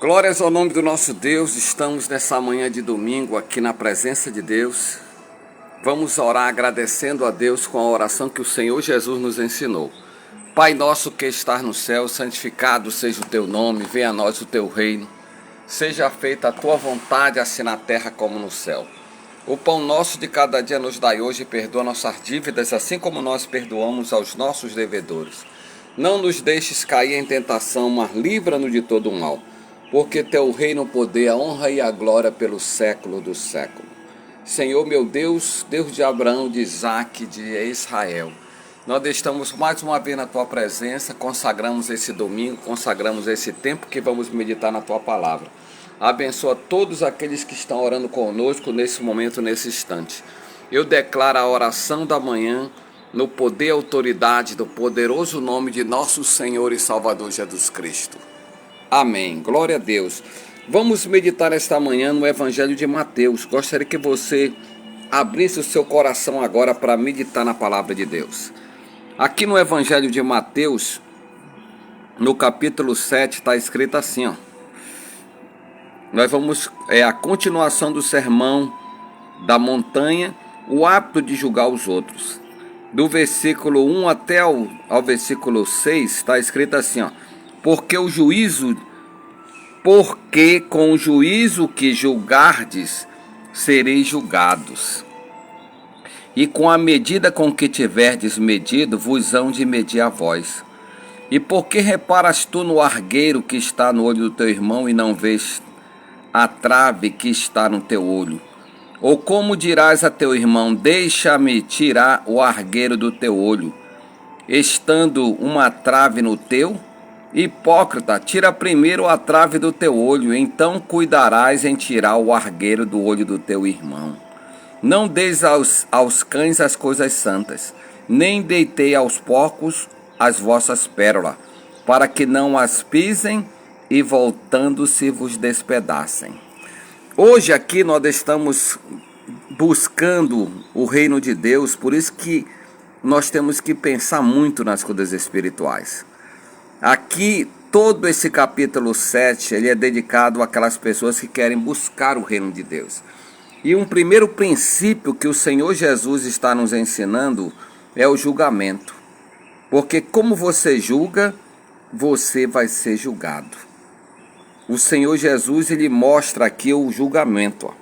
Glórias ao nome do nosso Deus. Estamos nessa manhã de domingo aqui na presença de Deus. Vamos orar agradecendo a Deus com a oração que o Senhor Jesus nos ensinou. Pai nosso que estás no céu, santificado seja o teu nome, venha a nós o teu reino. Seja feita a tua vontade, assim na terra como no céu. O pão nosso de cada dia nos dai hoje e perdoa nossas dívidas, assim como nós perdoamos aos nossos devedores. Não nos deixes cair em tentação, mas livra-nos de todo o mal. Porque teu reino, o poder, a honra e a glória pelo século do século. Senhor meu Deus, Deus de Abraão, de Isaac, de Israel, nós estamos mais uma vez na tua presença, consagramos esse domingo, consagramos esse tempo que vamos meditar na tua palavra. Abençoa todos aqueles que estão orando conosco nesse momento, nesse instante. Eu declaro a oração da manhã no poder e autoridade do poderoso nome de nosso Senhor e Salvador Jesus Cristo. Amém. Glória a Deus. Vamos meditar esta manhã no Evangelho de Mateus. Gostaria que você abrisse o seu coração agora para meditar na palavra de Deus. Aqui no Evangelho de Mateus, no capítulo 7, está escrito assim, ó. É a continuação do sermão da montanha, o hábito de julgar os outros. Do versículo 1 até ao versículo 6, está escrito assim, ó. Porque com o juízo que julgardes, sereis julgados. E com a medida com que tiverdes medido, vos hão de medir a vós. E por que reparas tu no argueiro que está no olho do teu irmão e não vês a trave que está no teu olho? Ou como dirás a teu irmão, deixa-me tirar o argueiro do teu olho, estando uma trave no teu? Hipócrita, tira primeiro a trave do teu olho, então cuidarás em tirar o argueiro do olho do teu irmão. Não deis aos cães as coisas santas, nem deitei aos porcos as vossas pérolas, para que não as pisem e voltando-se vos despedacem. Hoje aqui nós estamos buscando o reino de Deus, por isso que nós temos que pensar muito nas coisas espirituais. Aqui, todo esse capítulo 7, ele é dedicado àquelas pessoas que querem buscar o reino de Deus. E um primeiro princípio que o Senhor Jesus está nos ensinando é o julgamento. Porque como você julga, você vai ser julgado. O Senhor Jesus, ele mostra aqui o julgamento. Ó.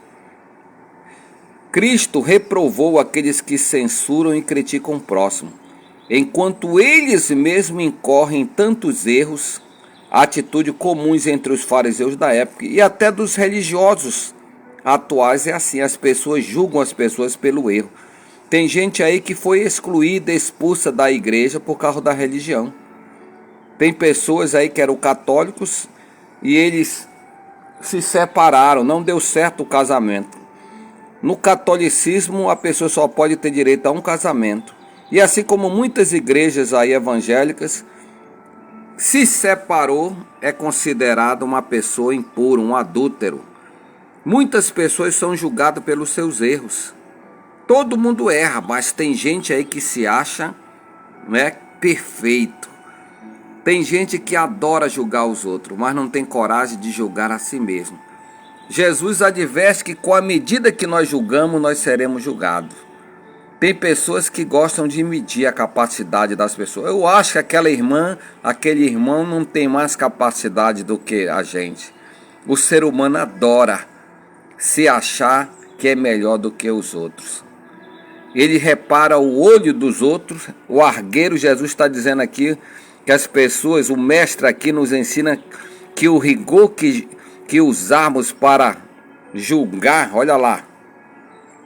Cristo reprovou aqueles que censuram e criticam o próximo. Enquanto eles mesmos incorrem em tantos erros, atitude comuns entre os fariseus da época e até dos religiosos atuais é assim, as pessoas julgam as pessoas pelo erro. Tem gente aí que foi excluída, expulsa da igreja por causa da religião. Tem pessoas aí que eram católicos e eles se separaram, não deu certo o casamento. No catolicismo a pessoa só pode ter direito a um casamento. E assim como muitas igrejas aí evangélicas, se separou, é considerado uma pessoa impura, um adúltero. Muitas pessoas são julgadas pelos seus erros. Todo mundo erra, mas tem gente aí que se acha, né, perfeito. Tem gente que adora julgar os outros, mas não tem coragem de julgar a si mesmo. Jesus adverte que com a medida que nós julgamos, nós seremos julgados. Tem pessoas que gostam de medir a capacidade das pessoas. Eu acho que aquela irmã, aquele irmão não tem mais capacidade do que a gente. O ser humano adora se achar que é melhor do que os outros. Ele repara o olho dos outros. O argueiro, Jesus está dizendo aqui que as pessoas, o mestre aqui nos ensina que o rigor que usarmos para julgar, olha lá,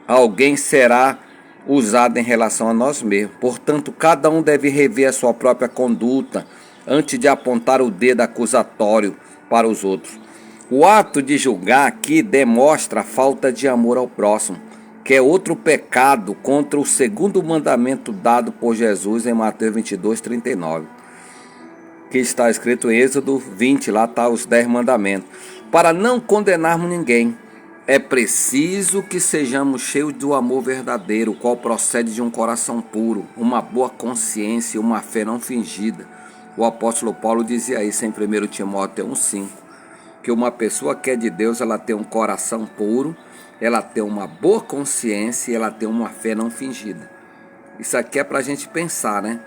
alguém será usado em relação a nós mesmos. Portanto, cada um deve rever a sua própria conduta antes de apontar o dedo acusatório para os outros. O ato de julgar aqui demonstra a falta de amor ao próximo, que é outro pecado contra o segundo mandamento dado por Jesus em Mateus 22:39, que está escrito em Êxodo 20, lá está os 10 mandamentos. Para não condenarmos ninguém, é preciso que sejamos cheios do amor verdadeiro, o qual procede de um coração puro, uma boa consciência e uma fé não fingida. O apóstolo Paulo dizia isso em 1 Timóteo 1,5. que uma pessoa que é de Deus, ela tem um coração puro, ela tem uma boa consciência e ela tem uma fé não fingida. Isso aqui é para a gente pensar, né?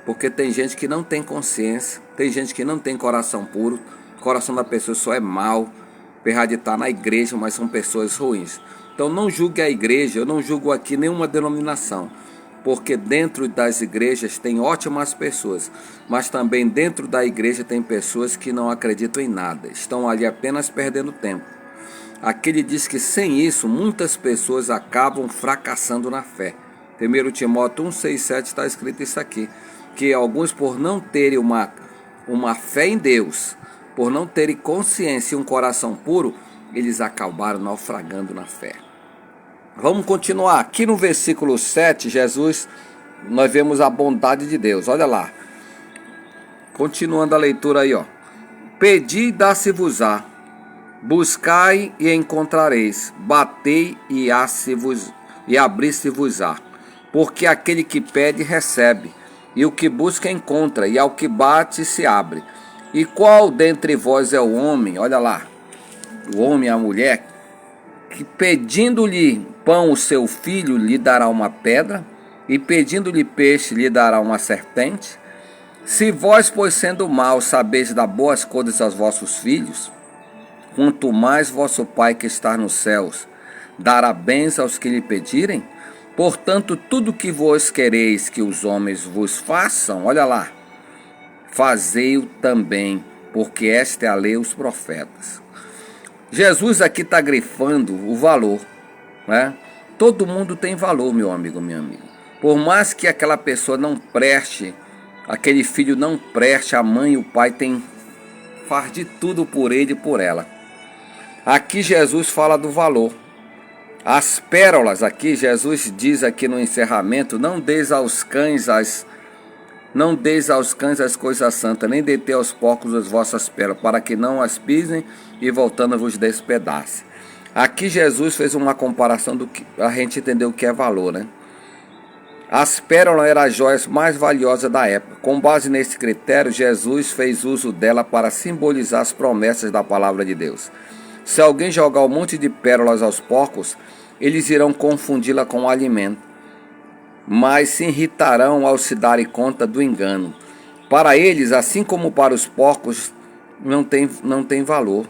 Porque tem gente que não tem consciência, tem gente que não tem coração puro, o coração da pessoa só é mau, apesar de estar na igreja, mas são pessoas ruins. Então não julgue a igreja, eu não julgo aqui nenhuma denominação, porque dentro das igrejas tem ótimas pessoas, mas também dentro da igreja tem pessoas que não acreditam em nada, estão ali apenas perdendo tempo. Aqui ele diz que sem isso muitas pessoas acabam fracassando na fé. 1 Timóteo 1, 6, 7 está escrito isso aqui, que alguns por não terem uma fé em Deus, por não terem consciência e um coração puro, eles acabaram naufragando na fé. Vamos continuar. Aqui no versículo 7, Jesus, nós vemos a bondade de Deus. Olha lá. Continuando a leitura aí, ó. Pedi e dá-se-vos-á. Buscai e encontrareis. Batei e abri-se-vos-á. Porque aquele que pede, recebe. E o que busca, encontra. E ao que bate, se abre. E qual dentre vós é o homem? Olha lá. O homem e a mulher, que pedindo-lhe pão o seu filho lhe dará uma pedra, e pedindo-lhe peixe lhe dará uma serpente? Se vós, pois sendo maus, sabeis dar boas coisas aos vossos filhos, quanto mais vosso Pai que está nos céus dará bens aos que lhe pedirem? Portanto, tudo que vós quereis que os homens vos façam, olha lá, fazei-o também, porque esta é a lei e os profetas. Jesus aqui está grifando o valor, né? Todo mundo tem valor, meu amigo, minha amiga. Por mais que aquela pessoa não preste, aquele filho não preste, a mãe e o pai faz de tudo por ele e por ela. Aqui Jesus fala do valor. As pérolas aqui, Jesus diz aqui no encerramento, não deis aos cães as coisas santas, nem detê aos porcos as vossas pérolas, para que não as pisem e voltando vos despedace. Aqui Jesus fez uma comparação do que a gente entendeu o que é valor, né? As pérolas eram as joias mais valiosas da época. Com base nesse critério, Jesus fez uso dela para simbolizar as promessas da palavra de Deus. Se alguém jogar um monte de pérolas aos porcos, eles irão confundi-la com o alimento, mas se irritarão ao se darem conta do engano. Para eles, assim como para os porcos, não tem valor.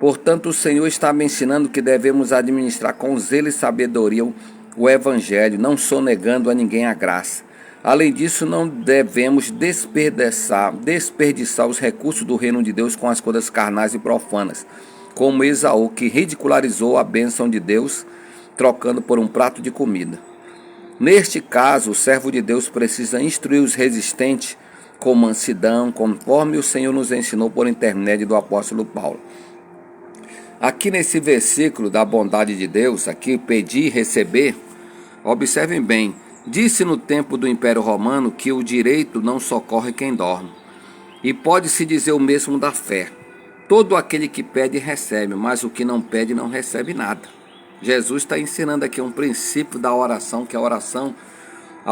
Portanto, o Senhor está me ensinando que devemos administrar com zelo e sabedoria o Evangelho, não sonegando a ninguém a graça. Além disso, não devemos desperdiçar os recursos do reino de Deus com as coisas carnais e profanas, como Esaú, que ridicularizou a bênção de Deus, trocando por um prato de comida. Neste caso, o servo de Deus precisa instruir os resistentes com mansidão, conforme o Senhor nos ensinou por intermédio do apóstolo Paulo. Aqui nesse versículo da bondade de Deus, aqui pedir e receber, observem bem, disse no tempo do Império Romano que o direito não socorre quem dorme. E pode-se dizer o mesmo da fé. Todo aquele que pede recebe, mas o que não pede não recebe nada. Jesus está ensinando aqui um princípio da oração, que é a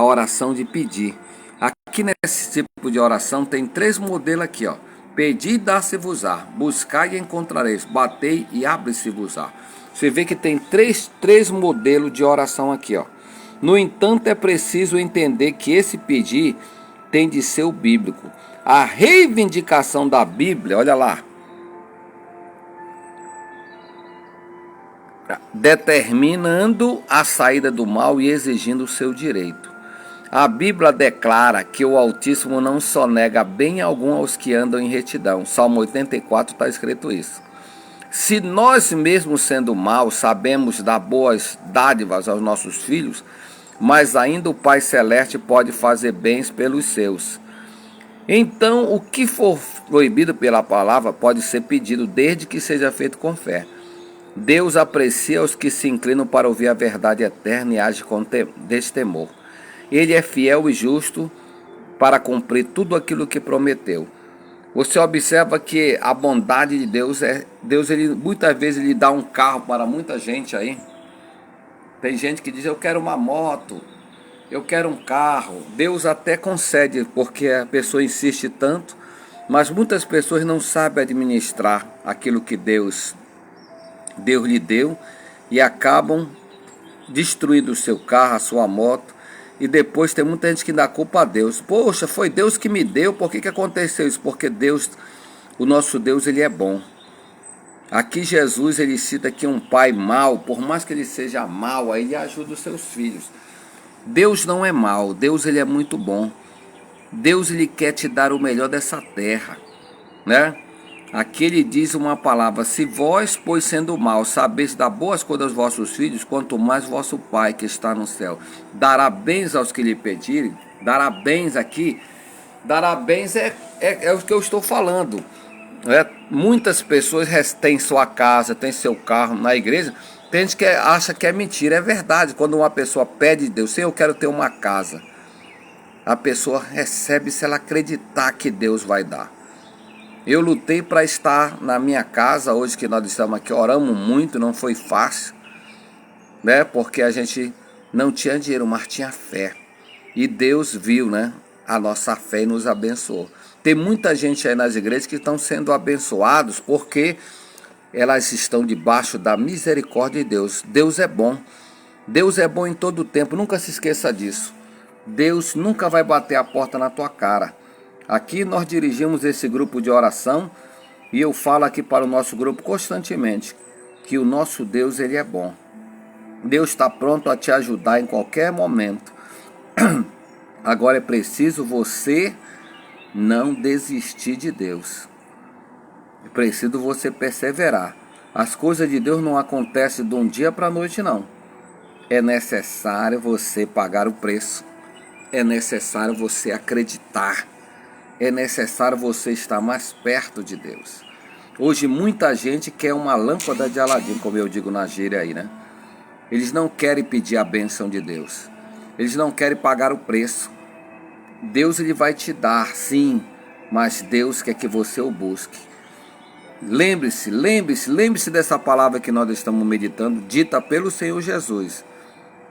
oração de pedir. Aqui nesse tipo de oração tem 3 modelos aqui, ó. Pedi e dá-se-vos-á, buscai e encontrareis, batei e abre-se-vos-á. Você vê que tem três modelos de oração aqui, ó. No entanto, é preciso entender que esse pedir tem de ser o bíblico. A reivindicação da Bíblia, olha lá, determinando a saída do mal e exigindo o seu direito. A Bíblia declara que o Altíssimo não sonega bem algum aos que andam em retidão. Salmo 84 está escrito isso. Se nós mesmos sendo maus sabemos dar boas dádivas aos nossos filhos, mas ainda o Pai Celeste pode fazer bens pelos seus. Então, o que for proibido pela palavra pode ser pedido desde que seja feito com fé. Deus aprecia os que se inclinam para ouvir a verdade eterna e age com destemor. Ele é fiel e justo para cumprir tudo aquilo que prometeu. Você observa que a bondade de Deus ele muitas vezes ele dá um carro para muita gente aí. Tem gente que diz: eu quero uma moto, eu quero um carro. Deus até concede, porque a pessoa insiste tanto, Mas muitas pessoas não sabem administrar aquilo que Deus lhe deu e acabam destruindo o seu carro, a sua moto. E depois tem muita gente que dá culpa a Deus. Poxa, foi Deus que me deu, por que aconteceu isso? Porque Deus, o nosso Deus, ele é bom. Aqui Jesus, ele cita que um pai mau, por mais que ele seja mau, aí ele ajuda os seus filhos. Deus não é mau, Deus ele é muito bom. Deus ele quer te dar o melhor dessa terra, né? Aqui ele diz uma palavra: se vós, pois sendo mal, sabeis dar boas coisas aos vossos filhos, quanto mais vosso Pai que está no céu dará bens aos que lhe pedirem. Dará bens aqui, dará bens é o que eu estou falando. Muitas pessoas têm sua casa, têm seu carro na igreja. Tem gente que acha que é mentira. É verdade, quando uma pessoa pede de Deus: Senhor, eu quero ter uma casa, a pessoa recebe se ela acreditar que Deus vai dar. Eu lutei para estar na minha casa, hoje que nós estamos aqui, oramos muito, não foi fácil, né? Porque a gente não tinha dinheiro, mas tinha fé. E Deus viu, né, a nossa fé e nos abençoou. Tem muita gente aí nas igrejas que estão sendo abençoados porque elas estão debaixo da misericórdia de Deus. Deus é bom. Deus é bom em todo o tempo, nunca se esqueça disso. Deus nunca vai bater a porta na tua cara. Aqui nós dirigimos esse grupo de oração e eu falo aqui para o nosso grupo constantemente que o nosso Deus ele é bom. Deus está pronto a te ajudar em qualquer momento. Agora é preciso você não desistir de Deus. É preciso você perseverar. As coisas de Deus não acontecem de um dia para a noite, não. É necessário você pagar o preço. É necessário você acreditar. É necessário você estar mais perto de Deus. Hoje muita gente quer uma lâmpada de Aladim, como eu digo na gíria aí, né? Eles não querem pedir a bênção de Deus. Eles não querem pagar o preço. Deus ele vai te dar, sim, mas Deus quer que você o busque. Lembre-se dessa palavra que nós estamos meditando, dita pelo Senhor Jesus.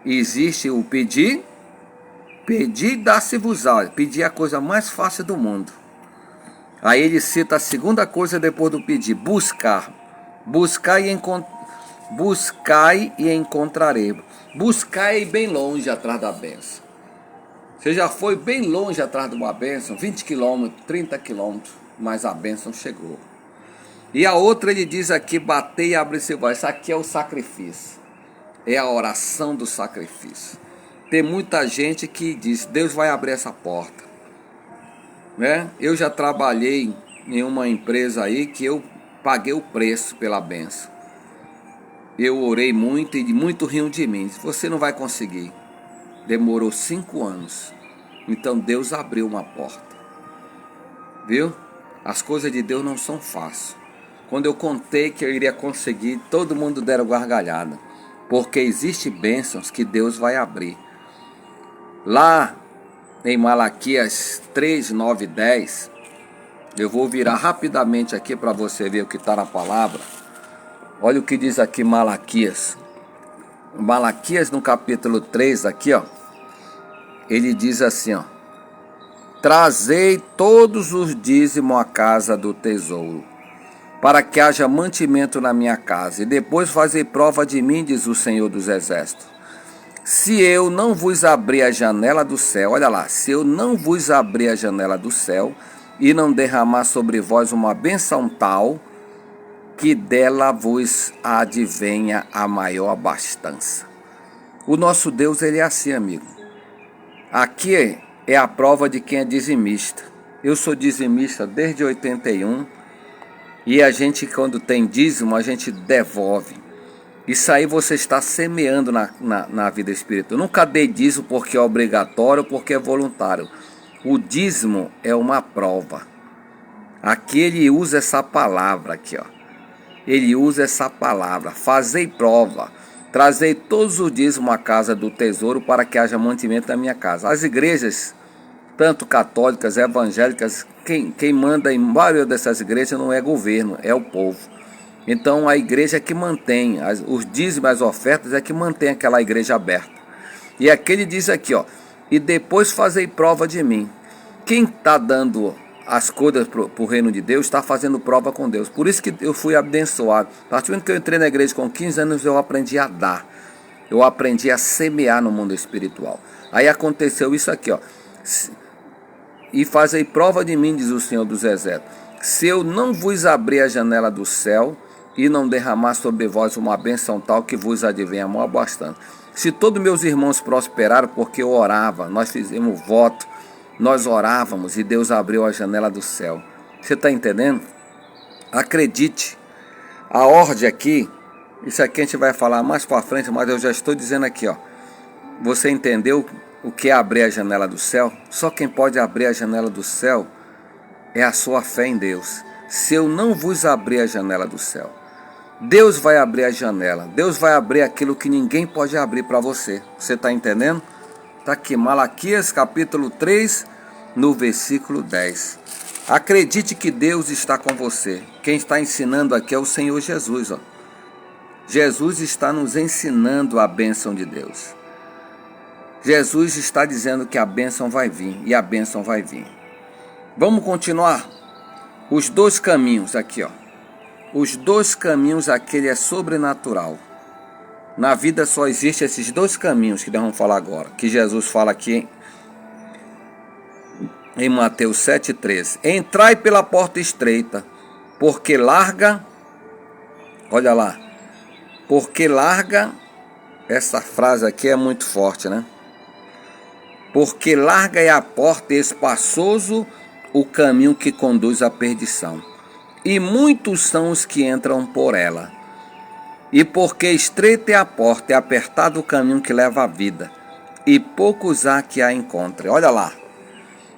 Existe o pedir, pedir dá-se-vos-á. Pedir é a coisa mais fácil do mundo. Aí ele cita a segunda coisa depois do pedir: buscar. Buscai e encontraremos. Buscar é ir bem longe atrás da bênção. Você já foi bem longe atrás de uma bênção, 20 quilômetros, 30 quilômetros, mas a bênção chegou. E a outra ele diz aqui: bater e abrir-se voz. Isso aqui é o sacrifício. É a oração do sacrifício. Tem muita gente que diz: Deus vai abrir essa porta, né? Eu já trabalhei em uma empresa aí que eu paguei o preço pela bênção. Eu orei muito e muito riam de mim. Você não vai conseguir. Demorou 5 anos. Então Deus abriu uma porta. Viu? As coisas de Deus não são fáceis. Quando eu contei que eu iria conseguir, todo mundo deram gargalhada. Porque existem bênçãos que Deus vai abrir. Lá em Malaquias 3, 9 e 10, eu vou virar rapidamente aqui para você ver o que está na palavra. Olha o que diz aqui Malaquias. Malaquias no capítulo 3 aqui, ó. Ele diz assim, ó: trazei todos os dízimos à casa do tesouro, para que haja mantimento na minha casa, e depois fazei prova de mim, diz o Senhor dos Exércitos. Se eu não vos abrir a janela do céu, olha lá, se eu não vos abrir a janela do céu, e não derramar sobre vós uma bênção tal, que dela vos advenha a maior abastança. O nosso Deus, ele é assim, amigo. Aqui é a prova de quem é dizimista. Eu sou dizimista desde 81, e a gente, quando tem dízimo, a gente devolve. Isso aí você está semeando na vida espiritual. Eu nunca dei dízimo porque é obrigatório, porque é voluntário. O dízimo é uma prova. Aqui ele usa essa palavra aqui, ó. Ele usa essa palavra: fazei prova, trazei todos os dízimos à casa do tesouro, para que haja mantimento na minha casa. As igrejas, tanto católicas, evangélicas, quem manda em várias dessas igrejas não é governo, é o povo. Então a igreja é que mantém, os dízimos, as ofertas é que mantém aquela igreja aberta. E aqui ele diz aqui, ó: e depois fazei prova de mim. Quem está dando as coisas para o reino de Deus, está fazendo prova com Deus. Por isso que eu fui abençoado. A partir do momento que eu entrei na igreja com 15 anos, eu aprendi a dar. Eu aprendi a semear no mundo espiritual. Aí aconteceu isso aqui, ó. E fazei prova de mim, diz o Senhor dos Exércitos, se eu não vos abrir a janela do céu e não derramar sobre vós uma bênção tal que vos advenha mal bastante. Se todos meus irmãos prosperaram porque eu orava, nós fizemos voto, nós orávamos e Deus abriu a janela do céu. Você está entendendo? Acredite, a ordem aqui, isso aqui a gente vai falar mais para frente, mas eu já estou dizendo aqui, ó. Você entendeu o que é abrir a janela do céu? Só quem pode abrir a janela do céu é a sua fé em Deus. Se eu não vos abrir a janela do céu, Deus vai abrir a janela. Deus vai abrir aquilo que ninguém pode abrir para você. Você está entendendo? Está aqui, Malaquias capítulo 3, no versículo 10. Acredite que Deus está com você. Quem está ensinando aqui é o Senhor Jesus, ó. Jesus está nos ensinando a bênção de Deus. Jesus está dizendo que a bênção vai vir, e a bênção vai vir. Vamos continuar? Os dois caminhos aqui, ó. Os dois caminhos, aquele é sobrenatural. Na vida só existem esses dois caminhos que nós vamos falar agora, que Jesus fala aqui em Mateus 7,13. Entrai pela porta estreita, porque larga, olha lá, porque larga, essa frase aqui é muito forte, né? Porque larga é a porta e espaçoso o caminho que conduz à perdição, e muitos são os que entram por ela. E porque estreita é a porta e apertado o caminho que leva à vida, e poucos há que a encontrem. Olha lá.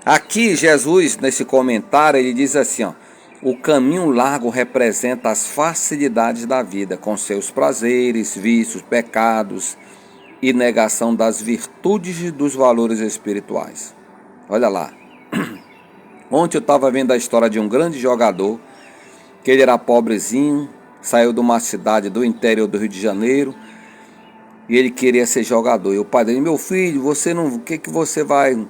Aqui Jesus, nesse comentário, ele diz assim, ó, o caminho largo representa as facilidades da vida, com seus prazeres, vícios, pecados e negação das virtudes e dos valores espirituais. Olha lá. Ontem eu estava vendo a história de um grande jogador, que ele era pobrezinho, saiu de uma cidade do interior do Rio de Janeiro, e ele queria ser jogador. E o pai dele, meu filho, você não, o que você vai...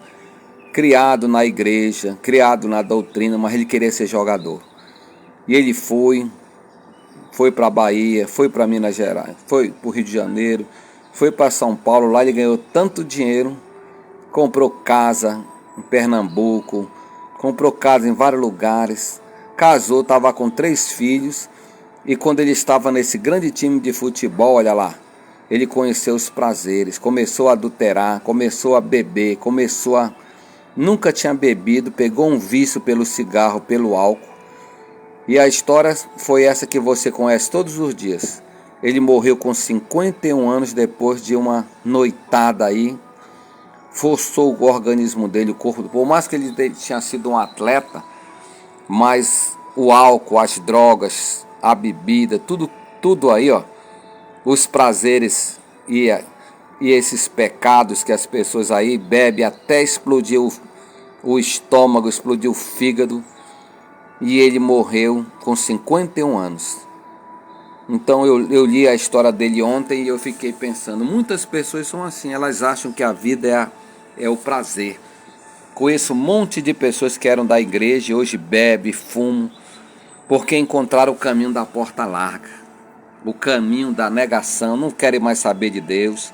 Criado na igreja, criado na doutrina, mas ele queria ser jogador. E ele foi para a Bahia, foi para Minas Gerais, foi para o Rio de Janeiro, foi para São Paulo. Lá ele ganhou tanto dinheiro, comprou casa em Pernambuco, comprou casa em vários lugares, casou, estava com 3 filhos. E quando ele estava nesse grande time de futebol, olha lá, ele conheceu os prazeres, começou a adulterar, começou a beber, nunca tinha bebido, pegou um vício pelo cigarro, pelo álcool. E a história foi essa que você conhece todos os dias. Ele morreu com 51 anos depois de uma noitada aí. Forçou o organismo dele, o corpo. Por mais que ele tinha sido um atleta, mas o álcool, as drogas, a bebida, tudo aí, ó. Os prazeres e esses pecados que as pessoas aí bebem até explodir o estômago, explodir o fígado, e ele morreu com 51 anos. Então eu li a história dele ontem e eu fiquei pensando, muitas pessoas são assim, elas acham que a vida é o prazer. Conheço um monte de pessoas que eram da igreja e hoje bebem, fumam, porque encontraram o caminho da porta larga, o caminho da negação, não querem mais saber de Deus,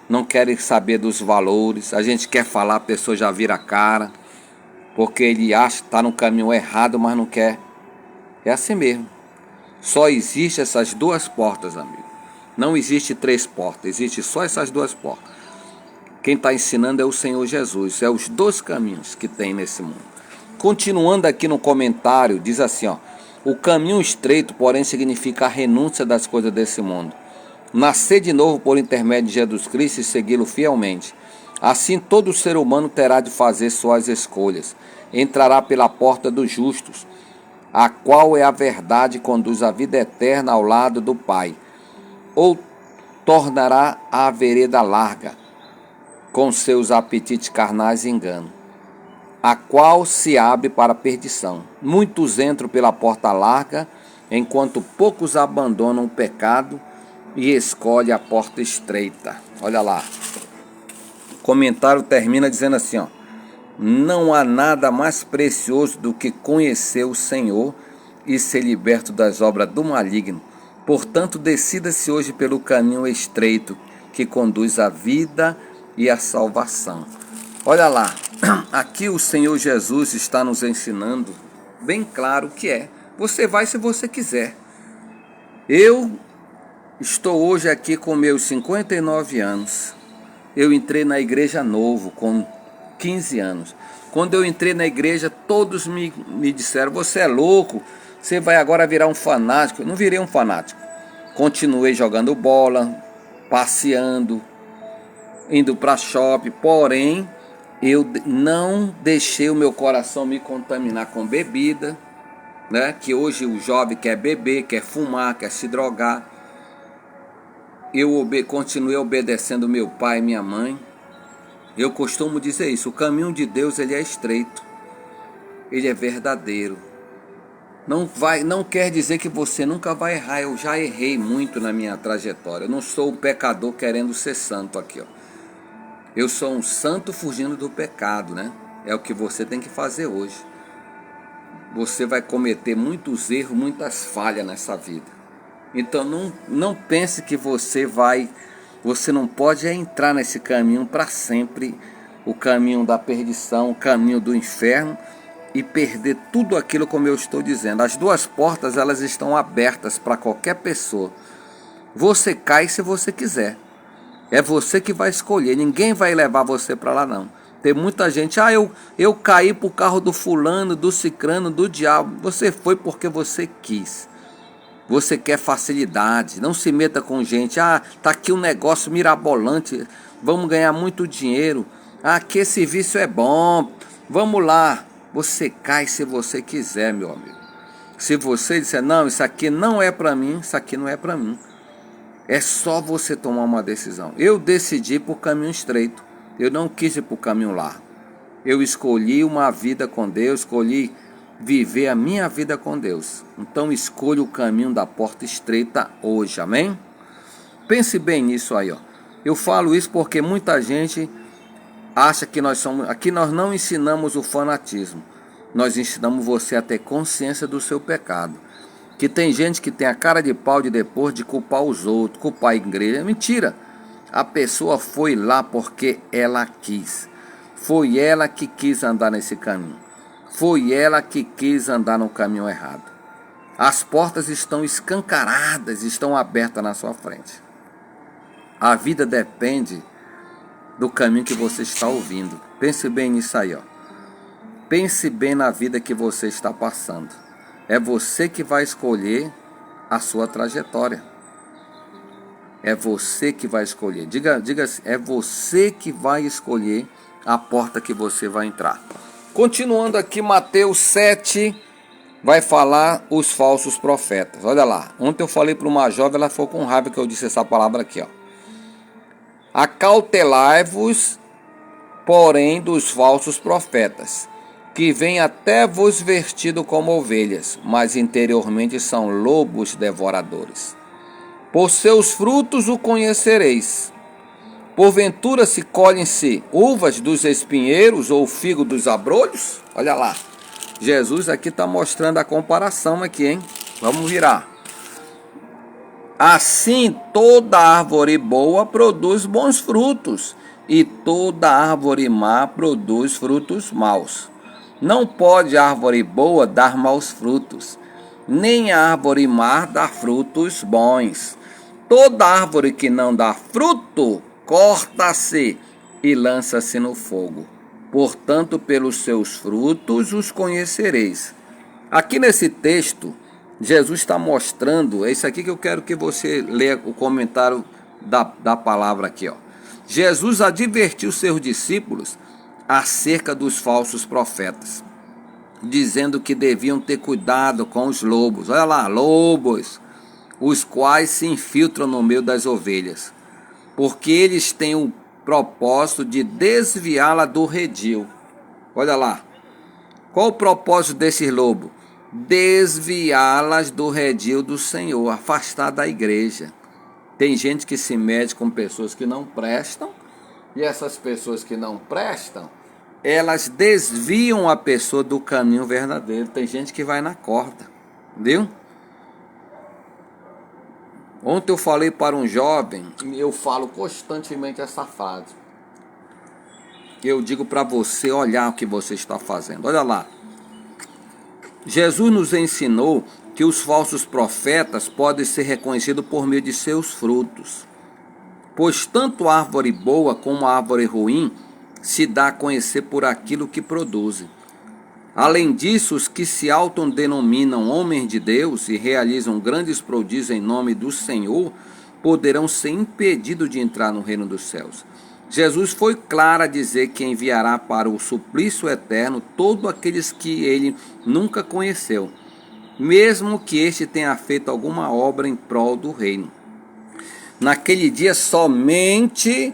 não querem saber dos valores. A gente quer falar, a pessoa já vira a cara, porque ele acha que está no caminho errado, mas não quer. É assim mesmo. Só existe essas 2 portas, amigo. Não existe 3 portas, existe só essas 2 portas. Quem está ensinando é o Senhor Jesus. É os 2 caminhos que tem nesse mundo. Continuando aqui no comentário, diz assim, ó, o caminho estreito, porém, significa a renúncia das coisas desse mundo. Nascer de novo por intermédio de Jesus Cristo e segui-lo fielmente. Assim todo ser humano terá de fazer suas escolhas. Entrará pela porta dos justos, a qual é a verdade e conduz à vida eterna ao lado do Pai. Ou tornará a vereda larga, com seus apetites carnais e engano, a qual se abre para a perdição. Muitos entram pela porta larga, enquanto poucos abandonam o pecado e escolhe a porta estreita. Olha lá. O comentário termina dizendo assim, ó, Não há nada mais precioso do que conhecer o Senhor e ser liberto das obras do maligno. Portanto, decida-se hoje pelo caminho estreito que conduz à vida e à salvação. Olha lá, aqui o Senhor Jesus está nos ensinando bem claro o que é. Você vai se você quiser. Eu estou hoje aqui com meus 59 anos. Eu entrei na igreja novo, com 15 anos. Quando eu entrei na igreja, todos me disseram, você é louco, você vai agora virar um fanático. Eu não virei um fanático. Continuei jogando bola, passeando, indo para shopping, porém, eu não deixei o meu coração me contaminar com bebida, né? Que hoje o jovem quer beber, quer fumar, quer se drogar. Eu continuei obedecendo meu pai e minha mãe. Eu costumo dizer isso, o caminho de Deus ele é estreito, ele é verdadeiro. Não quer dizer que você nunca vai errar, eu já errei muito na minha trajetória. Eu não sou um pecador querendo ser santo aqui, ó. Eu sou um santo fugindo do pecado, né? É o que você tem que fazer hoje. Você vai cometer muitos erros, muitas falhas nessa vida. Então não pense que você não pode entrar nesse caminho para sempre, o caminho da perdição, o caminho do inferno, e perder tudo aquilo como eu estou dizendo. As duas portas elas estão abertas para qualquer pessoa. Você cai se você quiser. É você que vai escolher, ninguém vai levar você para lá não. Tem muita gente, eu caí pro carro do fulano, do cicrano, do diabo. Você foi porque você quis. Você quer facilidade, não se meta com gente. Tá aqui um negócio mirabolante, vamos ganhar muito dinheiro. Que esse vício é bom, vamos lá. Você cai se você quiser, meu amigo. Se você disser, não, isso aqui não é para mim, isso aqui não é para mim. É só você tomar uma decisão. Eu decidi por caminho estreito. Eu não quis ir por caminho largo. Eu escolhi uma vida com Deus, escolhi viver a minha vida com Deus. Então escolha o caminho da porta estreita hoje, amém? Pense bem nisso aí, ó. Eu falo isso porque muita gente acha que aqui nós não ensinamos o fanatismo. Nós ensinamos você a ter consciência do seu pecado. Que tem gente que tem a cara de pau de depois de culpar os outros, culpar a igreja. Mentira. A pessoa foi lá porque ela quis. Foi ela que quis andar nesse caminho. Foi ela que quis andar no caminho errado. As portas estão escancaradas, estão abertas na sua frente. A vida depende do caminho que você está ouvindo. Pense bem nisso aí, ó. Pense bem na vida que você está passando. É você que vai escolher a sua trajetória. É você que vai escolher. Diga assim, é você que vai escolher a porta que você vai entrar. Continuando aqui, Mateus 7 vai falar os falsos profetas. Olha lá, ontem eu falei para uma jovem, ela ficou com raiva que eu disse essa palavra aqui, ó. Acautelai-vos, porém, dos falsos profetas, que vêm até vos vestido como ovelhas, mas interiormente são lobos devoradores. Por seus frutos o conhecereis. Porventura se colhem-se uvas dos espinheiros ou figo dos abrolhos? Olha lá, Jesus aqui está mostrando a comparação aqui, hein? Vamos virar. Assim toda árvore boa produz bons frutos, e toda árvore má produz frutos maus. Não pode árvore boa dar maus frutos, nem árvore má dar frutos bons. Toda árvore que não dá fruto, corta-se e lança-se no fogo. Portanto, pelos seus frutos os conhecereis. Aqui nesse texto, Jesus está mostrando, é isso aqui que eu quero que você leia o comentário da palavra aqui, ó. Jesus advertiu seus discípulos acerca dos falsos profetas, dizendo que deviam ter cuidado com os lobos. Olha lá, lobos, os quais se infiltram no meio das ovelhas, porque eles têm o propósito de desviá-la do redil. Olha lá, qual o propósito desses lobos? Desviá-las do redil do Senhor, afastar da igreja. Tem gente que se mete com pessoas que não prestam, e essas pessoas que não prestam elas desviam a pessoa do caminho verdadeiro. Tem gente que vai na corda, viu? Ontem eu falei para um jovem, e eu falo constantemente essa frase. Eu digo para você olhar o que você está fazendo. Olha lá. Jesus nos ensinou que os falsos profetas podem ser reconhecidos por meio de seus frutos. Pois tanto a árvore boa como a árvore ruim se dá a conhecer por aquilo que produzem. Além disso, os que se autodenominam homens de Deus e realizam grandes prodígios em nome do Senhor, poderão ser impedidos de entrar no reino dos céus. Jesus foi claro a dizer que enviará para o suplício eterno todos aqueles que ele nunca conheceu, mesmo que este tenha feito alguma obra em prol do reino. Naquele dia somente,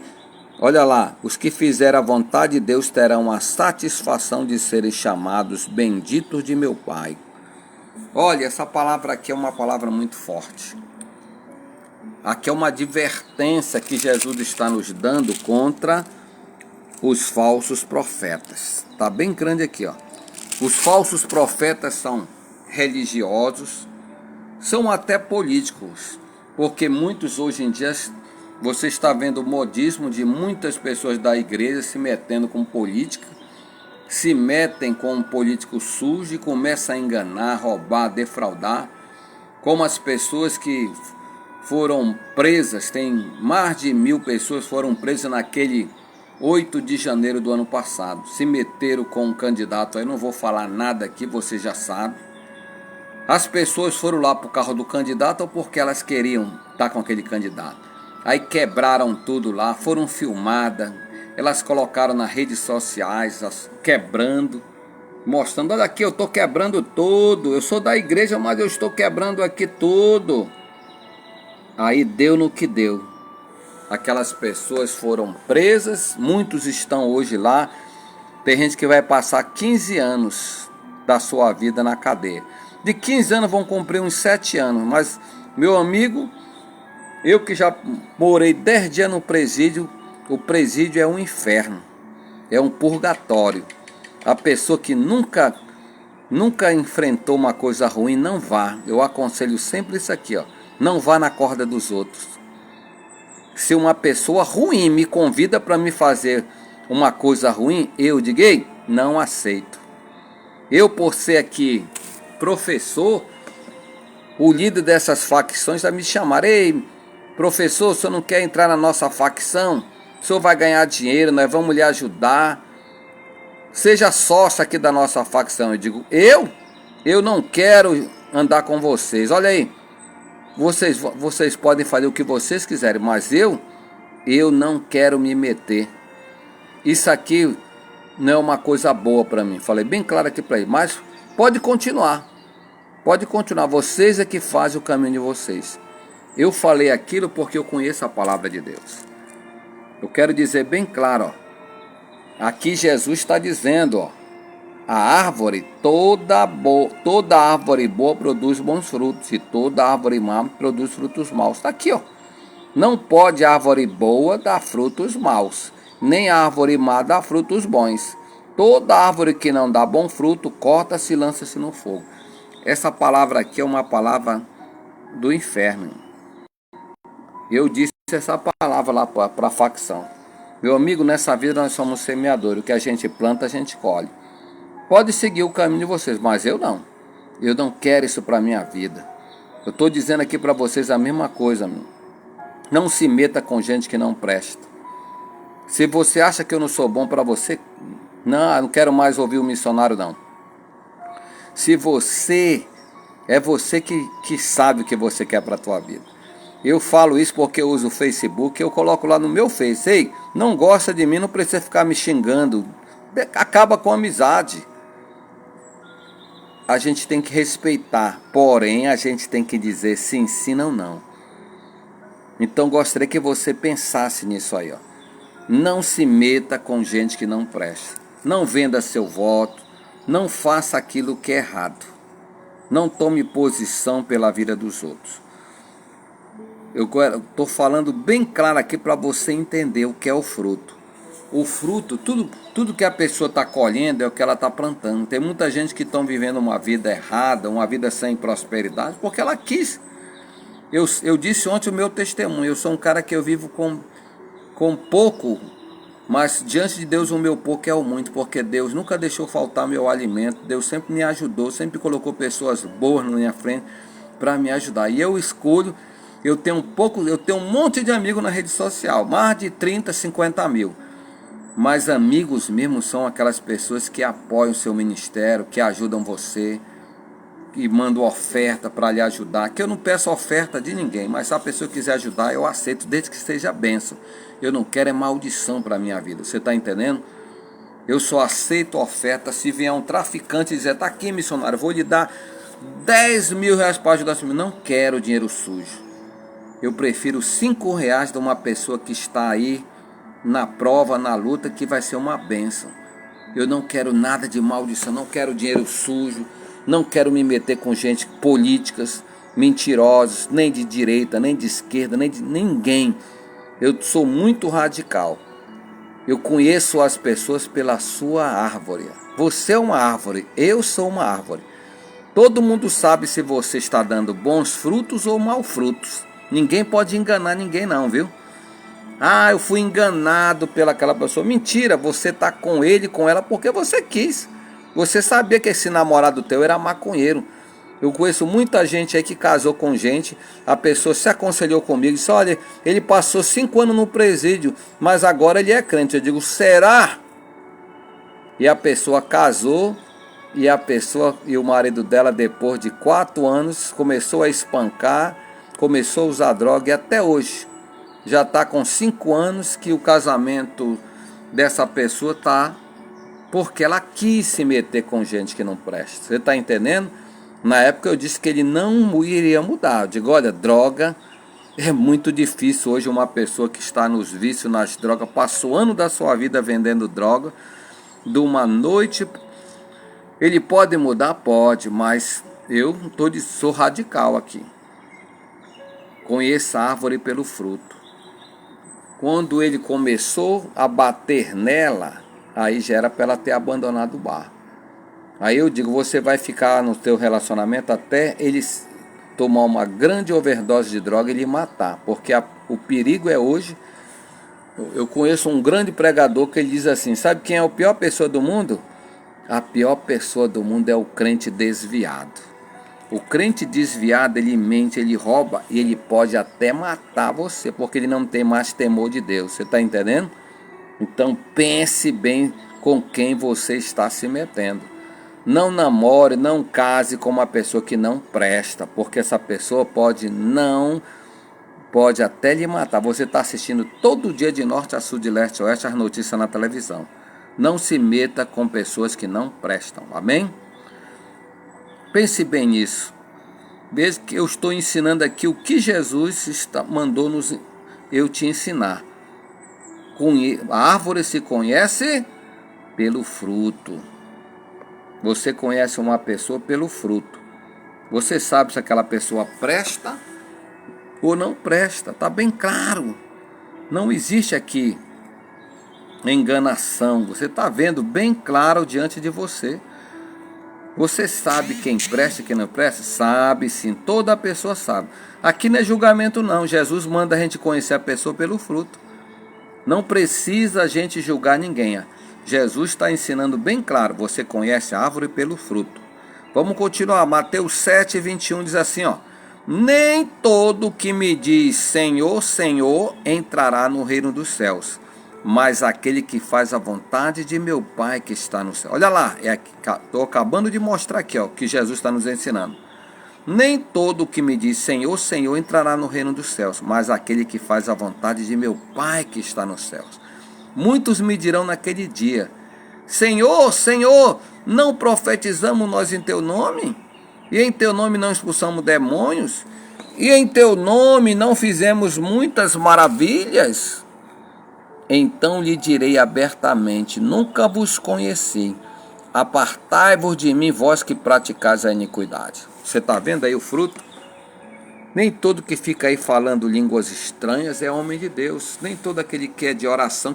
olha lá, os que fizeram a vontade de Deus terão a satisfação de serem chamados benditos de meu Pai. Olha, essa palavra aqui é uma palavra muito forte. Aqui é uma advertência que Jesus está nos dando contra os falsos profetas. Está bem grande aqui, ó. Os falsos profetas são religiosos, são até políticos, porque muitos hoje em dia, você está vendo o modismo de muitas pessoas da igreja se metendo com política, se metem com um político sujo e começam a enganar, roubar, defraudar, como as pessoas que foram presas, tem mais de 1.000 pessoas foram presas naquele 8 de janeiro do ano passado, se meteram com um candidato, aí não vou falar nada aqui, você já sabe. As pessoas foram lá para o carro do candidato ou porque elas queriam estar com aquele candidato. Aí quebraram tudo lá, foram filmadas, elas colocaram nas redes sociais, quebrando, mostrando, olha aqui, eu estou quebrando tudo, eu sou da igreja, mas eu estou quebrando aqui tudo. Aí deu no que deu. Aquelas pessoas foram presas, muitos estão hoje lá. Tem gente que vai passar 15 anos da sua vida na cadeia. De 15 anos vão cumprir uns 7 anos. Mas, meu amigo, eu que já morei 10 dias no presídio, o presídio é um inferno, é um purgatório. A pessoa que nunca enfrentou uma coisa ruim, não vá. Eu aconselho sempre isso aqui, ó. Não vá na corda dos outros. Se uma pessoa ruim me convida para me fazer uma coisa ruim, eu digo, ei, não aceito. Eu, por ser aqui professor, o líder dessas facções vai me chamar, ei, professor, o senhor não quer entrar na nossa facção? O senhor vai ganhar dinheiro, nós vamos lhe ajudar. Seja sócio aqui da nossa facção. Eu digo, eu não quero andar com vocês. Olha aí. Vocês podem fazer o que vocês quiserem, mas eu não quero me meter. Isso aqui não é uma coisa boa para mim. Falei bem claro aqui para ele, mas pode continuar. Pode continuar, vocês é que fazem o caminho de vocês. Eu falei aquilo porque eu conheço a palavra de Deus. Eu quero dizer bem claro, ó. Aqui Jesus está dizendo, ó. A árvore, toda árvore boa produz bons frutos, e toda árvore má produz frutos maus. Está aqui, ó. Não pode a árvore boa dar frutos maus, nem a árvore má dar frutos bons. Toda árvore que não dá bom fruto, corta-se e lança-se no fogo. Essa palavra aqui é uma palavra do inferno. Eu disse essa palavra lá para a facção. Meu amigo, nessa vida nós somos semeadores. O que a gente planta, a gente colhe. Pode seguir o caminho de vocês, mas eu não. Eu não quero isso para a minha vida. Eu estou dizendo aqui para vocês a mesma coisa, meu. Não se meta com gente que não presta. Se você acha que eu não sou bom para você, não, eu não quero mais ouvir o missionário, não. Se você, é você que sabe o que você quer para a tua vida. Eu falo isso porque eu uso o Facebook, eu coloco lá no meu Face. Ei, não gosta de mim, não precisa ficar me xingando. Acaba com a amizade. A gente tem que respeitar, porém a gente tem que dizer sim, sim, não, não. Então gostaria que você pensasse nisso aí, ó. Não se meta com gente que não presta. Não venda seu voto, não faça aquilo que é errado. Não tome posição pela vida dos outros. Eu estou falando bem claro aqui para você entender o que é o fruto. o fruto, tudo que a pessoa está colhendo é o que ela está plantando. Tem muita gente que estão vivendo uma vida errada, uma vida sem prosperidade, porque ela quis. Eu disse ontem o meu testemunho, eu sou um cara que eu vivo com pouco, mas diante de Deus o meu pouco é o muito, porque Deus nunca deixou faltar meu alimento, Deus sempre me ajudou, sempre colocou pessoas boas na minha frente para me ajudar. E eu escolho, eu tenho um monte de amigos na rede social, mais de 30, 50 mil. Mas amigos mesmo são aquelas pessoas que apoiam o seu ministério, que ajudam você, que mandam oferta para lhe ajudar. Que eu não peço oferta de ninguém, mas se a pessoa quiser ajudar, eu aceito, desde que seja bênção. Eu não quero é maldição para a minha vida, você está entendendo? Eu só aceito oferta se vier um traficante e dizer, tá aqui missionário, vou lhe dar 10 mil reais para ajudar. Não quero dinheiro sujo. Eu prefiro 5 reais de uma pessoa que está aí na prova, na luta, que vai ser uma bênção. Eu não quero nada de maldição, não quero dinheiro sujo, não quero me meter com gente políticas, mentirosos, nem de direita, nem de esquerda, nem de ninguém. Eu sou muito radical. Eu conheço as pessoas pela sua árvore. Você é uma árvore, eu sou uma árvore. Todo mundo sabe se você está dando bons frutos ou maus frutos. Ninguém pode enganar ninguém não, viu? Ah, eu fui enganado pelaquela pessoa. Mentira, você está com ele, com ela, porque você quis. Você sabia que esse namorado teu era maconheiro. Eu conheço muita gente aí que casou com gente, a pessoa se aconselhou comigo, disse, olha, ele passou 5 anos no presídio, mas agora ele é crente. Eu digo, será? E a pessoa casou, e o marido dela, depois de 4 anos, começou a espancar, começou a usar droga, e até hoje já está com 5 anos que o casamento dessa pessoa está porque ela quis se meter com gente que não presta. Você está entendendo? Na época eu disse que ele não iria mudar. Eu digo, olha, droga é muito difícil hoje. Uma pessoa que está nos vícios, nas drogas, passou ano da sua vida vendendo droga, de uma noite. Ele pode mudar? Pode, mas eu sou radical aqui. Conheça a árvore pelo fruto. Quando ele começou a bater nela, aí já era para ela ter abandonado o bar. Aí eu digo, você vai ficar no teu relacionamento até ele tomar uma grande overdose de droga e lhe matar. Porque o perigo é hoje. Eu conheço um grande pregador que ele diz assim, sabe quem é a pior pessoa do mundo? A pior pessoa do mundo é o crente desviado. O crente desviado, ele mente, ele rouba e ele pode até matar você, porque ele não tem mais temor de Deus. Você está entendendo? Então pense bem com quem você está se metendo. Não namore, não case com uma pessoa que não presta, porque essa pessoa pode até lhe matar. Você está assistindo todo dia de norte a sul, de leste a oeste as notícias na televisão. Não se meta com pessoas que não prestam, amém? Pense bem nisso. Veja que eu estou ensinando aqui o que Jesus mandou eu te ensinar. A árvore se conhece pelo fruto. Você conhece uma pessoa pelo fruto. Você sabe se aquela pessoa presta ou não presta. Está bem claro. Não existe aqui enganação. Você está vendo bem claro diante de você. Você sabe quem presta e quem não presta? Sabe sim, toda pessoa sabe. Aqui não é julgamento não, Jesus manda a gente conhecer a pessoa pelo fruto. Não precisa a gente julgar ninguém. Jesus está ensinando bem claro, você conhece a árvore pelo fruto. Vamos continuar, Mateus 7, 21 diz assim, ó. Nem todo que me diz Senhor, Senhor entrará no reino dos céus, mas aquele que faz a vontade de meu Pai que está no céu. Olha lá, estou acabando de mostrar aqui, ó, que Jesus está nos ensinando. Nem todo que me diz Senhor, Senhor entrará no reino dos céus, mas aquele que faz a vontade de meu Pai que está nos céus. Muitos me dirão naquele dia, Senhor, Senhor, não profetizamos nós em teu nome? E em teu nome não expulsamos demônios? E em teu nome não fizemos muitas maravilhas? Então lhe direi abertamente, nunca vos conheci. Apartai-vos de mim, vós que praticais a iniquidade. Você está vendo aí o fruto? Nem todo que fica aí falando línguas estranhas é homem de Deus. Nem todo aquele que é de oração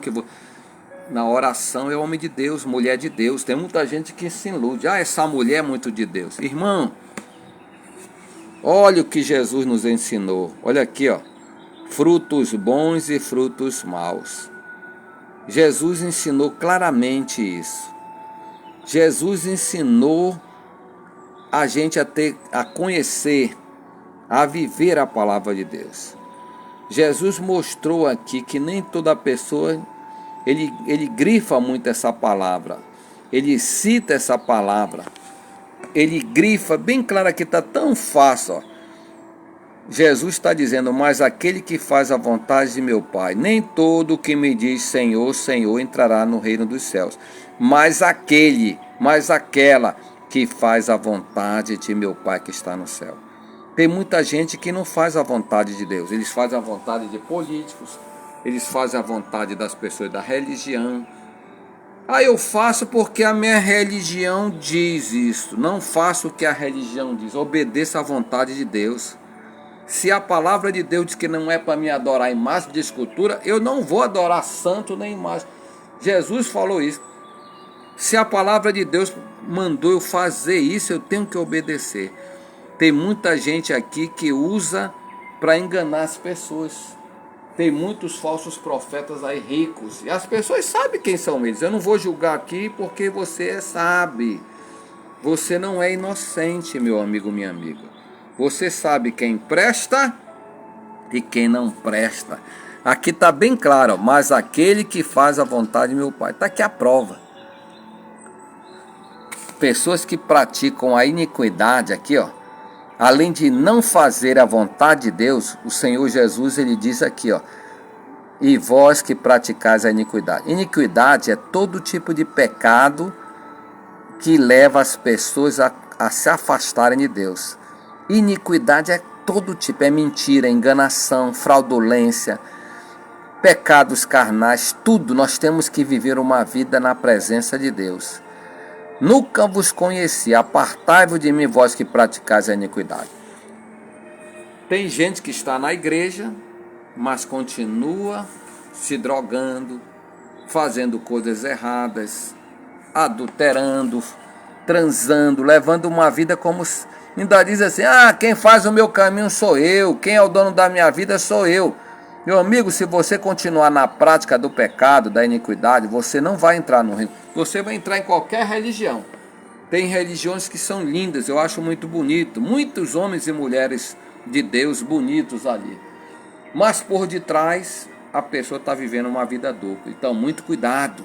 na oração é homem de Deus, mulher de Deus. Tem muita gente que se ilude. Ah, essa mulher é muito de Deus. Irmão, olha o que Jesus nos ensinou. Olha aqui, ó. Frutos bons e frutos maus. Jesus ensinou claramente isso. Jesus ensinou a gente a conhecer, a viver a palavra de Deus. Jesus mostrou aqui que nem toda pessoa, ele grifa muito essa palavra, ele cita essa palavra, ele grifa bem claro que está tão fácil, ó. Jesus está dizendo, mas aquele que faz a vontade de meu Pai, nem todo o que me diz Senhor, Senhor entrará no reino dos céus, mas aquela que faz a vontade de meu Pai que está no céu. Tem muita gente que não faz a vontade de Deus, eles fazem a vontade de políticos, eles fazem a vontade das pessoas da religião. Ah, eu faço porque a minha religião diz isso. Não faço o que a religião diz, obedeça à vontade de Deus. Se a palavra de Deus diz que não é para me adorar imagem de escultura, eu não vou adorar santo nem imagem. Jesus falou isso. Se a palavra de Deus mandou eu fazer isso, eu tenho que obedecer. Tem muita gente aqui que usa para enganar as pessoas. Tem muitos falsos profetas aí ricos. E as pessoas sabem quem são eles. Eu não vou julgar aqui porque você sabe. Você não é inocente, meu amigo, minha amiga. Você sabe quem presta e quem não presta. Aqui está bem claro, ó, mas aquele que faz a vontade de meu Pai. Está aqui a prova. Pessoas que praticam a iniquidade aqui, ó, além de não fazer a vontade de Deus, o Senhor Jesus, ele diz aqui, ó, e vós que praticais a iniquidade. Iniquidade é todo tipo de pecado que leva as pessoas a se afastarem de Deus. Iniquidade é todo tipo, é mentira, enganação, fraudulência, pecados carnais, tudo. Nós temos que viver uma vida na presença de Deus. Nunca vos conheci, apartai-vos de mim, vós que praticais a iniquidade. Tem gente que está na igreja, mas continua se drogando, fazendo coisas erradas, adulterando, transando, levando uma vida como... Ainda diz assim, quem faz o meu caminho sou eu, quem é o dono da minha vida sou eu. Meu amigo, se você continuar na prática do pecado, da iniquidade, você não vai entrar no reino. Você vai entrar em qualquer religião. Tem religiões que são lindas, eu acho muito bonito. Muitos homens e mulheres de Deus bonitos ali. Mas por detrás, a pessoa está vivendo uma vida dupla. Então, muito cuidado.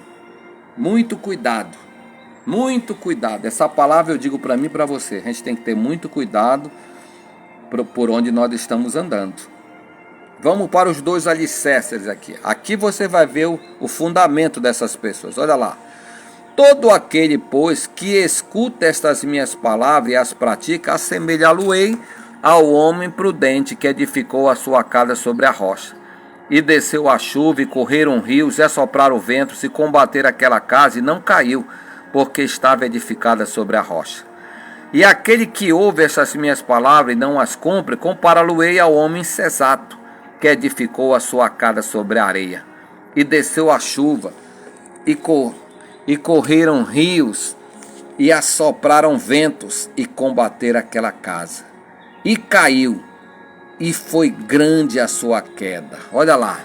Muito cuidado. Muito cuidado. Essa palavra eu digo para mim e para você. A gente tem que ter muito cuidado por onde nós estamos andando. Vamos para os dois alicerces aqui. Aqui você vai ver o fundamento dessas pessoas. Olha lá. Todo aquele, pois, que escuta estas minhas palavras e as pratica, assemelhá-lo-ei ao homem prudente que edificou a sua casa sobre a rocha. E desceu a chuva, e correram rios, e assopraram o vento, se combater aquela casa, e não caiu, porque estava edificada sobre a rocha. E aquele que ouve essas minhas palavras e não as cumpre, compará-lo-ei ao homem insensato, que edificou a sua casa sobre a areia. E desceu a chuva, e correram rios, e assopraram ventos, e combateram aquela casa. E caiu, e foi grande a sua queda. Olha lá.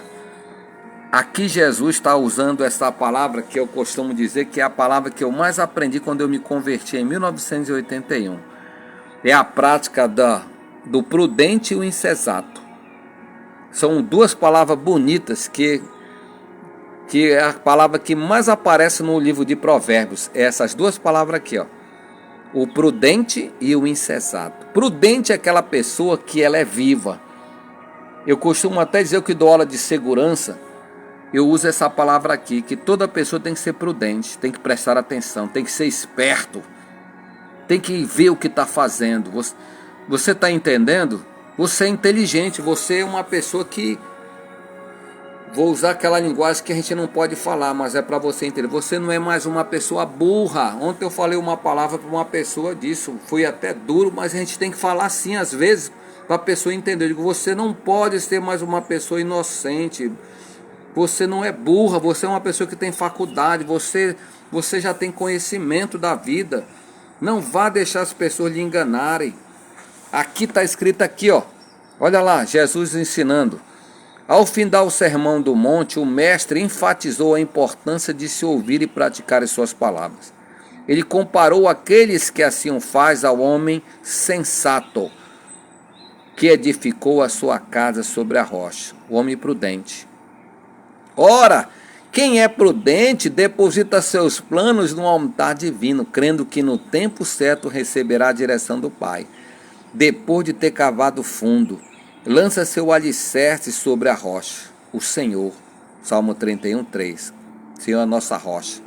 Aqui Jesus está usando essa palavra que eu costumo dizer que é a palavra que eu mais aprendi quando eu me converti em 1981. É a prática do prudente e o insensato. São duas palavras bonitas que é a palavra que mais aparece no livro de Provérbios. É essas duas palavras aqui, ó. O prudente e o insensato. Prudente é aquela pessoa que ela é viva. Eu costumo até dizer que dou aula de segurança. Eu uso essa palavra aqui, que toda pessoa tem que ser prudente, tem que prestar atenção, tem que ser esperto, tem que ver o que está fazendo. Você está entendendo? Você é inteligente, você é uma pessoa que... Vou usar aquela linguagem que a gente não pode falar, mas é para você entender. Você não é mais uma pessoa burra. Ontem eu falei uma palavra para uma pessoa disso, foi até duro, mas a gente tem que falar assim às vezes, para a pessoa entender. Eu digo, você não pode ser mais uma pessoa inocente. Você não é burra, você é uma pessoa que tem faculdade, você já tem conhecimento da vida. Não vá deixar as pessoas lhe enganarem. Aqui está escrito aqui, ó. Olha lá, Jesus ensinando. Ao findar o sermão do monte, o mestre enfatizou a importância de se ouvir e praticar as suas palavras. Ele comparou aqueles que assim o faz ao homem sensato, que edificou a sua casa sobre a rocha, o homem prudente. Ora, quem é prudente deposita seus planos no altar divino, crendo que no tempo certo receberá a direção do Pai. Depois de ter cavado fundo, lança seu alicerce sobre a rocha, o Senhor. Salmo 31:3. Senhor é a nossa rocha.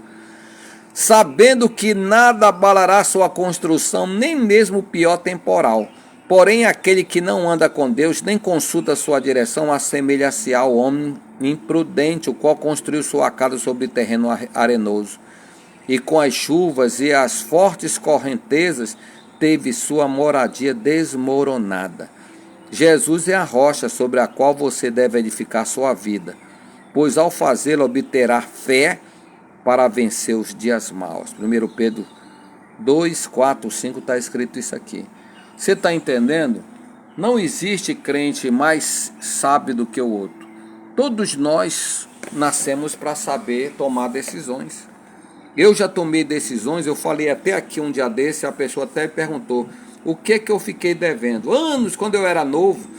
Sabendo que nada abalará sua construção, nem mesmo o pior temporal. Porém, aquele que não anda com Deus, nem consulta sua direção, assemelha-se ao homem imprudente, o qual construiu sua casa sobre terreno arenoso. E com as chuvas e as fortes correntezas, teve sua moradia desmoronada. Jesus é a rocha sobre a qual você deve edificar sua vida, pois ao fazê-lo obterá fé para vencer os dias maus. 1 Pedro 2, 4, 5 está escrito isso aqui. Você está entendendo? Não existe crente mais sábio do que o outro. Todos nós nascemos para saber tomar decisões. Eu já tomei decisões, eu falei até aqui um dia desse, a pessoa até me perguntou, o que eu fiquei devendo? Anos, quando eu era novo.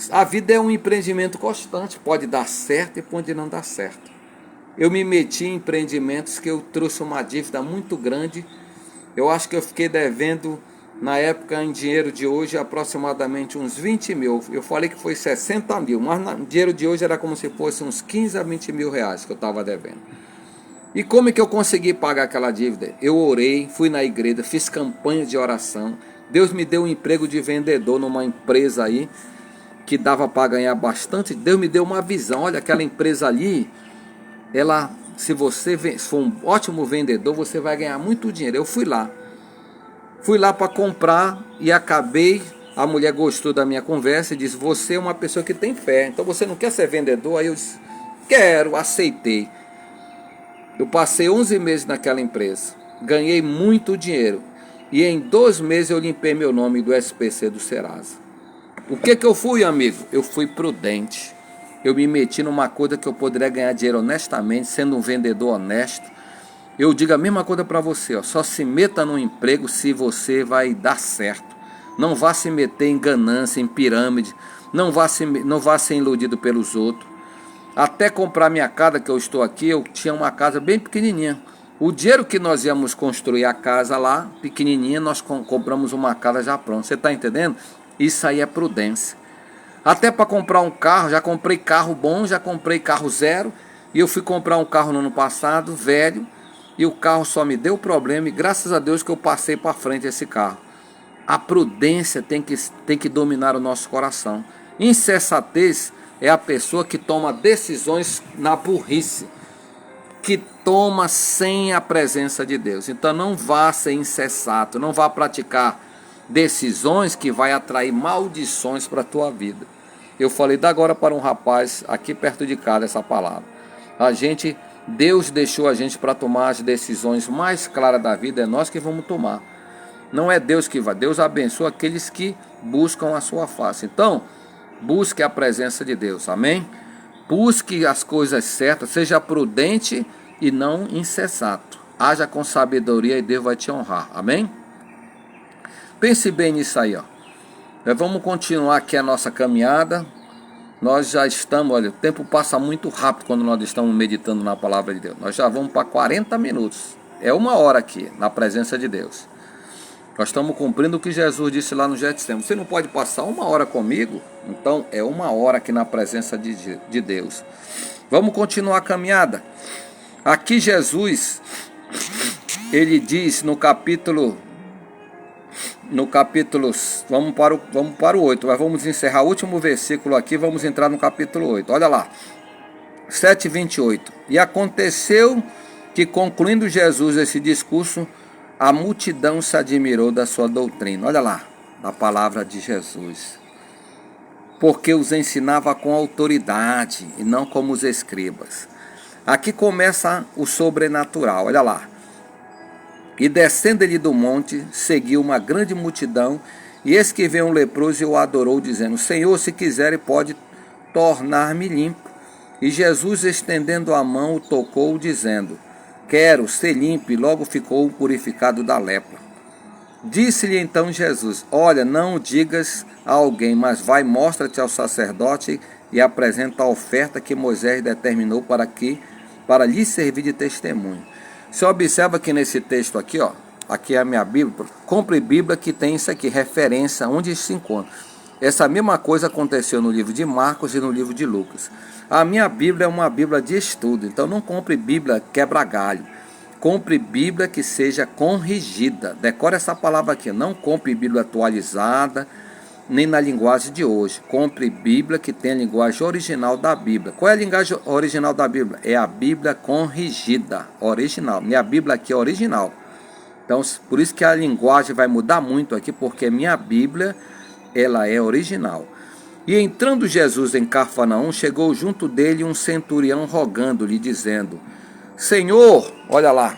A vida é um empreendimento constante, pode dar certo e pode não dar certo. Eu me meti em empreendimentos que eu trouxe uma dívida muito grande. Eu acho que eu fiquei devendo, na época, em dinheiro de hoje, aproximadamente uns 20 mil. Eu falei que foi 60 mil, mas no dinheiro de hoje era como se fosse uns 15 a 20 mil reais que eu estava devendo. E como é que eu consegui pagar aquela dívida? Eu orei, fui na igreja, fiz campanha de oração. Deus me deu um emprego de vendedor numa empresa aí, que dava para ganhar bastante. Deus me deu uma visão, olha, aquela empresa ali, ela, se você for um ótimo vendedor, você vai ganhar muito dinheiro. Eu fui lá para comprar e acabei, a mulher gostou da minha conversa e disse, você é uma pessoa que tem fé, então você não quer ser vendedor? Aí eu disse, quero, aceitei. Eu passei 11 meses naquela empresa, ganhei muito dinheiro e em 2 meses eu limpei meu nome do SPC do Serasa. O que eu fui, amigo? Eu fui prudente. Eu me meti numa coisa que eu poderia ganhar dinheiro honestamente, sendo um vendedor honesto. Eu digo a mesma coisa para você, ó, só se meta no emprego se você vai dar certo. Não vá se meter em ganância, em pirâmide, não vá ser iludido pelos outros. Até comprar minha casa que eu estou aqui, eu tinha uma casa bem pequenininha. O dinheiro que nós íamos construir a casa lá, pequenininha, nós compramos uma casa já pronta. Você está entendendo? Isso aí é prudência. Até para comprar um carro, já comprei carro bom, já comprei carro zero. E eu fui comprar um carro no ano passado, velho, e o carro só me deu problema. E graças a Deus que eu passei para frente esse carro. A prudência tem que dominar o nosso coração. Insensatez é a pessoa que toma decisões na burrice, que toma sem a presença de Deus. Então não vá ser insensato, não vá praticar decisões que vai atrair maldições para a tua vida. Eu falei da agora para um rapaz aqui perto de casa essa palavra. Deus deixou a gente para tomar as decisões mais claras da vida, é nós que vamos tomar. Não é Deus que vai. Deus abençoa aqueles que buscam a sua face. Então, busque a presença de Deus, amém? Busque as coisas certas, seja prudente e não insensato. Haja com sabedoria e Deus vai te honrar, amém? Pense bem nisso aí, ó. Vamos continuar aqui a nossa caminhada. Nós já estamos, olha, o tempo passa muito rápido quando nós estamos meditando na palavra de Deus. Nós já vamos para 40 minutos. É 1 hora aqui, na presença de Deus. Nós estamos cumprindo o que Jesus disse lá no Getsemane. Você não pode passar 1 hora comigo? Então é 1 hora aqui na presença de Deus. Vamos continuar a caminhada. Aqui Jesus, ele diz no capítulo, vamos para o 8, mas vamos encerrar o último versículo aqui, vamos entrar no capítulo 8. Olha lá, 7:28. E aconteceu que, concluindo Jesus esse discurso, a multidão se admirou da sua doutrina. Olha lá, a palavra de Jesus. porque os ensinava com autoridade e não como os escribas. Aqui começa o sobrenatural, olha lá. E descendo ele do monte, seguiu uma grande multidão, e eis que veio um leproso e o adorou, dizendo: Senhor, se quiser, pode tornar-me limpo. E Jesus, estendendo a mão, o tocou, dizendo: Quero ser limpo, e logo ficou purificado da lepra. Disse-lhe então Jesus: Olha, não o digas a alguém, mas vai, mostra-te ao sacerdote e apresenta a oferta que Moisés determinou para lhe servir de testemunho. Você observa que nesse texto aqui, ó, aqui é a minha Bíblia, compre Bíblia que tem isso aqui, referência onde se encontra. Essa mesma coisa aconteceu no livro de Marcos e no livro de Lucas. A minha Bíblia é uma Bíblia de estudo, então não compre Bíblia quebra-galho. Compre Bíblia que seja corrigida. Decore essa palavra aqui. Não compre Bíblia atualizada, nem na linguagem de hoje. Compre Bíblia que tem a linguagem original da Bíblia. Qual é a linguagem original da Bíblia? É a Bíblia corrigida, original. Minha Bíblia aqui é original. Então, por isso que a linguagem vai mudar muito aqui, porque minha Bíblia, ela é original. E entrando Jesus em Cafarnaum, chegou junto dele um centurião rogando-lhe, dizendo: Senhor, olha lá,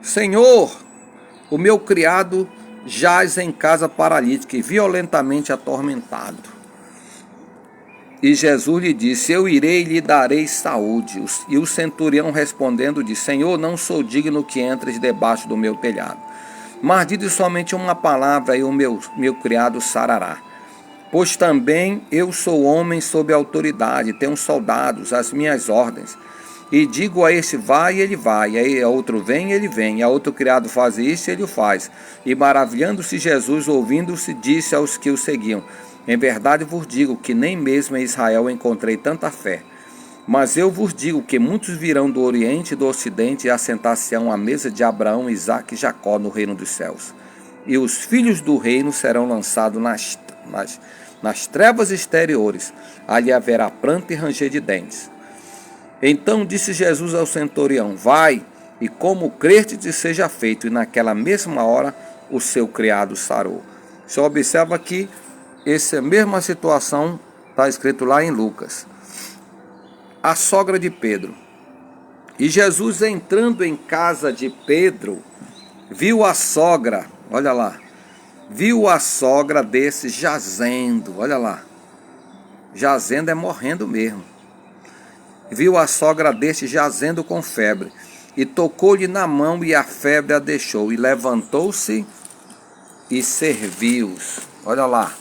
Senhor, o meu criado jaz em casa paralítico e violentamente atormentado. E Jesus lhe disse: Eu irei e lhe darei saúde. E o centurião respondendo disse: Senhor, não sou digno que entres debaixo do meu telhado, mas dize somente uma palavra e o meu criado sarará. Pois também eu sou homem sob autoridade, tenho soldados, as minhas ordens. E digo a este: vai, e ele vai, e aí a outro: vem, e ele vem, e a outro criado: faz isso, e ele o faz. E maravilhando-se Jesus, ouvindo-se, disse aos que o seguiam: Em verdade vos digo que nem mesmo em Israel encontrei tanta fé. Mas eu vos digo que muitos virão do Oriente e do Ocidente e assentar-se-ão à mesa de Abraão, Isaque e Jacó no reino dos céus. E os filhos do reino serão lançados nas trevas exteriores, ali haverá pranto e ranger de dentes. Então disse Jesus ao centurião: Vai, e como creste te seja feito. E naquela mesma hora o seu criado sarou. Você observa que essa mesma situação está escrito lá em Lucas. A sogra de Pedro. E Jesus, entrando em casa de Pedro, viu a sogra, olha lá, viu a sogra desse jazendo, olha lá, jazendo é morrendo mesmo. Viu a sogra deste jazendo com febre, e tocou-lhe na mão, e a febre a deixou, e levantou-se e serviu-os. Olha lá.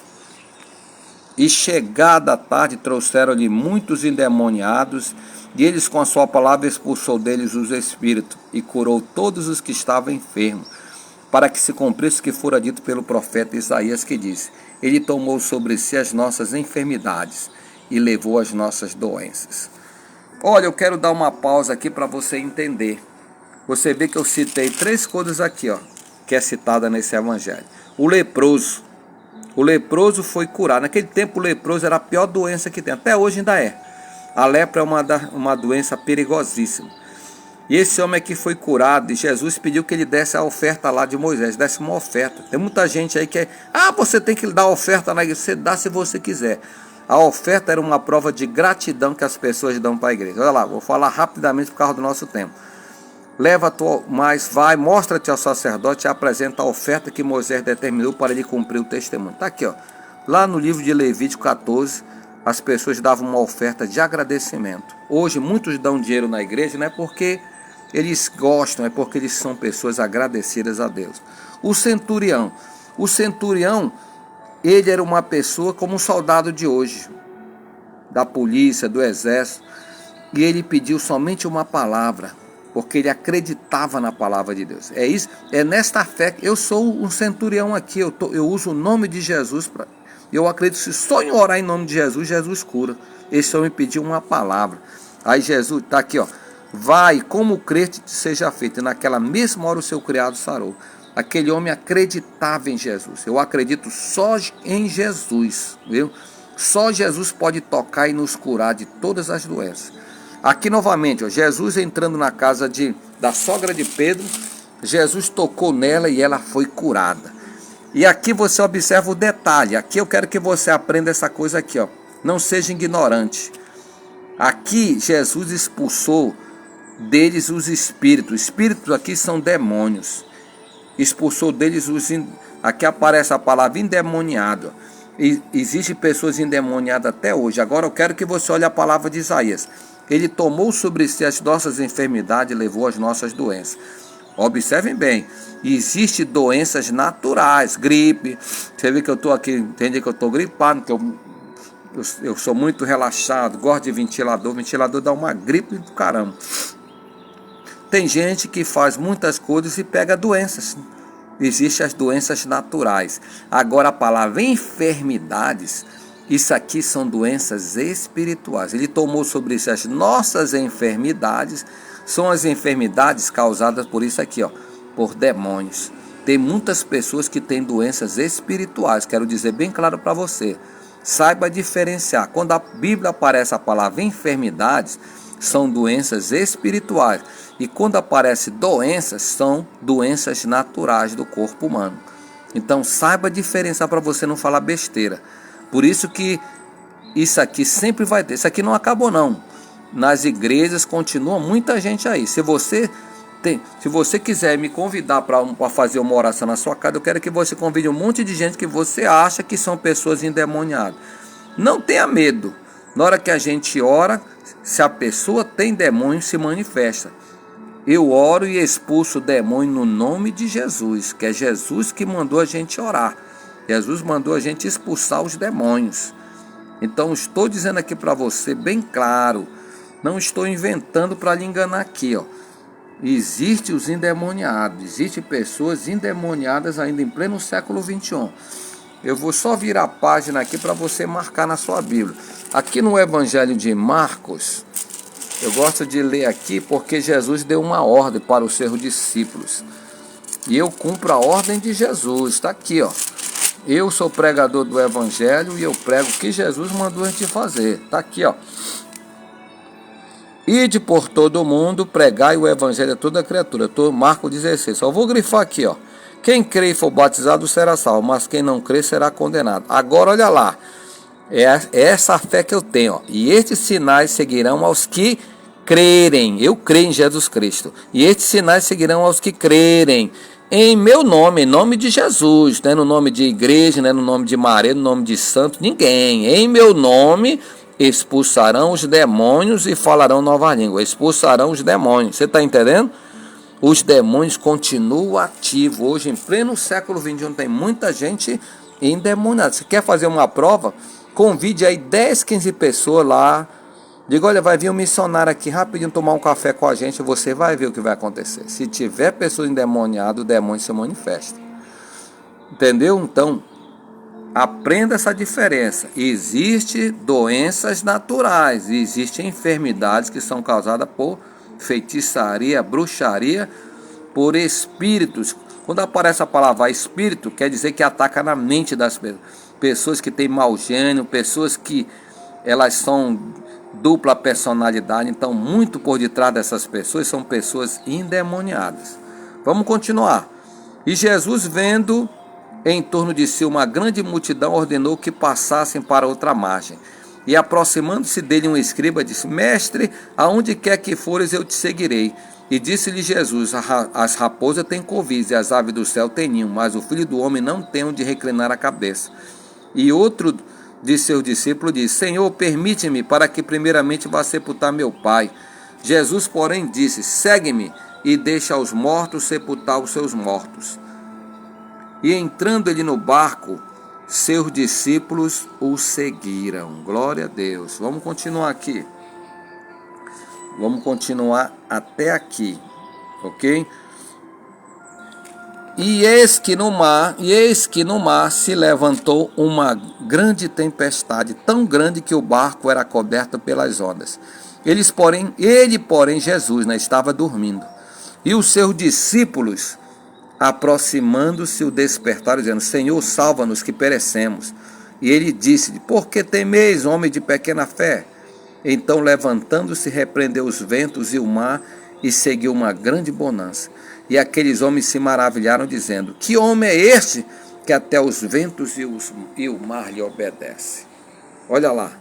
E chegada a tarde, trouxeram-lhe muitos endemoniados, e eles com a sua palavra expulsou deles os espíritos, e curou todos os que estavam enfermos, para que se cumprisse o que fora dito pelo profeta Isaías, que disse: Ele tomou sobre si as nossas enfermidades, e levou as nossas doenças. Olha, eu quero dar uma pausa aqui para você entender. Você vê que eu citei 3 coisas aqui, ó, que é citada nesse evangelho. O leproso. O leproso foi curado. Naquele tempo o leproso era a pior doença que tem. Até hoje ainda é. A lepra é uma doença perigosíssima. E esse homem aqui foi curado. E Jesus pediu que ele desse a oferta lá de Moisés. Desse uma oferta. Tem muita gente aí que é: você tem que dar a oferta na igreja. Você dá se você quiser. A oferta era uma prova de gratidão que as pessoas dão para a igreja. Olha lá, vou falar rapidamente por causa do nosso tempo. Vai, mostra-te ao sacerdote e apresenta a oferta que Moisés determinou para ele cumprir o testemunho. Está aqui, ó. Lá no livro de Levítico 14, as pessoas davam uma oferta de agradecimento. Hoje muitos dão dinheiro na igreja, não é porque eles gostam, é porque eles são pessoas agradecidas a Deus. O centurião, ele era uma pessoa como um soldado de hoje, da polícia, do exército, e ele pediu somente uma palavra, porque ele acreditava na palavra de Deus. É isso, é nesta fé que eu sou um centurião aqui, eu uso o nome de Jesus, eu acredito que se só em orar em nome de Jesus, Jesus cura. Esse homem pediu uma palavra. Aí Jesus, está aqui, ó: vai, como creste seja feito. E naquela mesma hora o seu criado sarou. Aquele homem acreditava em Jesus. Eu acredito só em Jesus, viu? Só Jesus pode tocar e nos curar de todas as doenças. Aqui novamente, ó, Jesus entrando na casa da sogra de Pedro, Jesus tocou nela e ela foi curada. E aqui você observa o detalhe. Aqui eu quero que você aprenda essa coisa aqui, ó. Não seja ignorante. Aqui Jesus expulsou deles os espíritos. Espíritos aqui são demônios. Expulsou deles os... Aqui aparece a palavra endemoniado. E existem pessoas endemoniadas até hoje. Agora eu quero que você olhe a palavra de Isaías. Ele tomou sobre si as nossas enfermidades e levou as nossas doenças. Observem bem, existem doenças naturais, gripe. Você vê que eu estou aqui, entende que eu estou gripado, que eu sou muito relaxado, gosto de ventilador. Ventilador dá uma gripe do caramba. Tem gente que faz muitas coisas e pega doenças. Existem as doenças naturais. Agora a palavra enfermidades, isso aqui são doenças espirituais. Ele tomou sobre si as nossas enfermidades. São as enfermidades causadas por isso aqui, ó, por demônios. Tem muitas pessoas que têm doenças espirituais. Quero dizer bem claro para você. Saiba diferenciar. Quando a Bíblia aparece a palavra enfermidades, são doenças espirituais. E quando aparece doenças, são doenças naturais do corpo humano. Então saiba diferenciar para você não falar besteira. Por isso que isso aqui sempre vai ter. Isso aqui não acabou não. Nas igrejas continua muita gente aí. Se você quiser me convidar para fazer uma oração na sua casa, eu quero que você convide um monte de gente que você acha que são pessoas endemoniadas. Não tenha medo. Na hora que a gente ora, se a pessoa tem demônio, se manifesta. Eu oro e expulso o demônio no nome de Jesus, que é Jesus que mandou a gente orar. Jesus mandou a gente expulsar os demônios. Então estou dizendo aqui para você bem claro. Não estou inventando para lhe enganar aqui, ó. Existem os endemoniados, existem pessoas endemoniadas ainda em pleno século XXI. Eu vou só virar a página aqui para você marcar na sua Bíblia. Aqui no Evangelho de Marcos, eu gosto de ler aqui porque Jesus deu uma ordem para os seus discípulos. E eu cumpro a ordem de Jesus, está aqui, ó. Eu sou pregador do Evangelho e eu prego o que Jesus mandou a gente fazer. Está aqui, ó. Ide por todo o mundo, pregai o evangelho a toda criatura. Marcos 16. Só vou grifar aqui, ó. Quem crê e for batizado será salvo, mas quem não crê será condenado. Agora olha lá. É essa a fé que eu tenho, ó. E estes sinais seguirão aos que crerem. Eu creio em Jesus Cristo. E estes sinais seguirão aos que crerem. Em meu nome, em nome de Jesus. Não é no nome de igreja, não é no nome de Maria, no nome de santo, ninguém. Em meu nome expulsarão os demônios e falarão nova língua. Expulsarão os demônios. Você está entendendo? Os demônios continuam ativos. Hoje, em pleno século XXI, tem muita gente endemoniada. Você quer fazer uma prova? Convide aí 10, 15 pessoas lá. Diga, olha, vai vir um missionário aqui rapidinho tomar um café com a gente. Você vai ver o que vai acontecer. Se tiver pessoa endemoniada, o demônio se manifesta. Entendeu? Então, aprenda essa diferença. Existem doenças naturais, existem enfermidades que são causadas por feitiçaria, bruxaria, por espíritos. Quando aparece a palavra espírito, quer dizer que ataca na mente das pessoas. Pessoas que têm mau gênio, pessoas que elas são dupla personalidade. Então, muito por detrás dessas pessoas são pessoas endemoniadas. Vamos continuar. E Jesus, vendo em torno de si uma grande multidão, ordenou que passassem para outra margem. E aproximando-se dele um escriba, disse: Mestre, aonde quer que fores, eu te seguirei. E disse-lhe Jesus: As raposas têm covis e as aves do céu têm ninho, mas o Filho do Homem não tem onde reclinar a cabeça. E outro de seus discípulos disse: Senhor, permite-me para que primeiramente vá sepultar meu pai. Jesus, porém, disse: Segue-me e deixa os mortos sepultar os seus mortos. E entrando ele no barco, seus discípulos o seguiram. Glória a Deus. Vamos continuar aqui. Vamos continuar até aqui, ok? E eis que no mar se levantou uma grande tempestade, tão grande que o barco era coberto pelas ondas. Ele, porém, Jesus, estava dormindo. E os seus discípulos, aproximando-se, o despertaram, dizendo: Senhor, salva-nos que perecemos. E ele disse: Por que temeis, homem de pequena fé? Então, levantando-se, repreendeu os ventos e o mar, e seguiu uma grande bonança. E aqueles homens se maravilharam, dizendo: Que homem é este, que até os ventos e o mar lhe obedecem. Olha lá,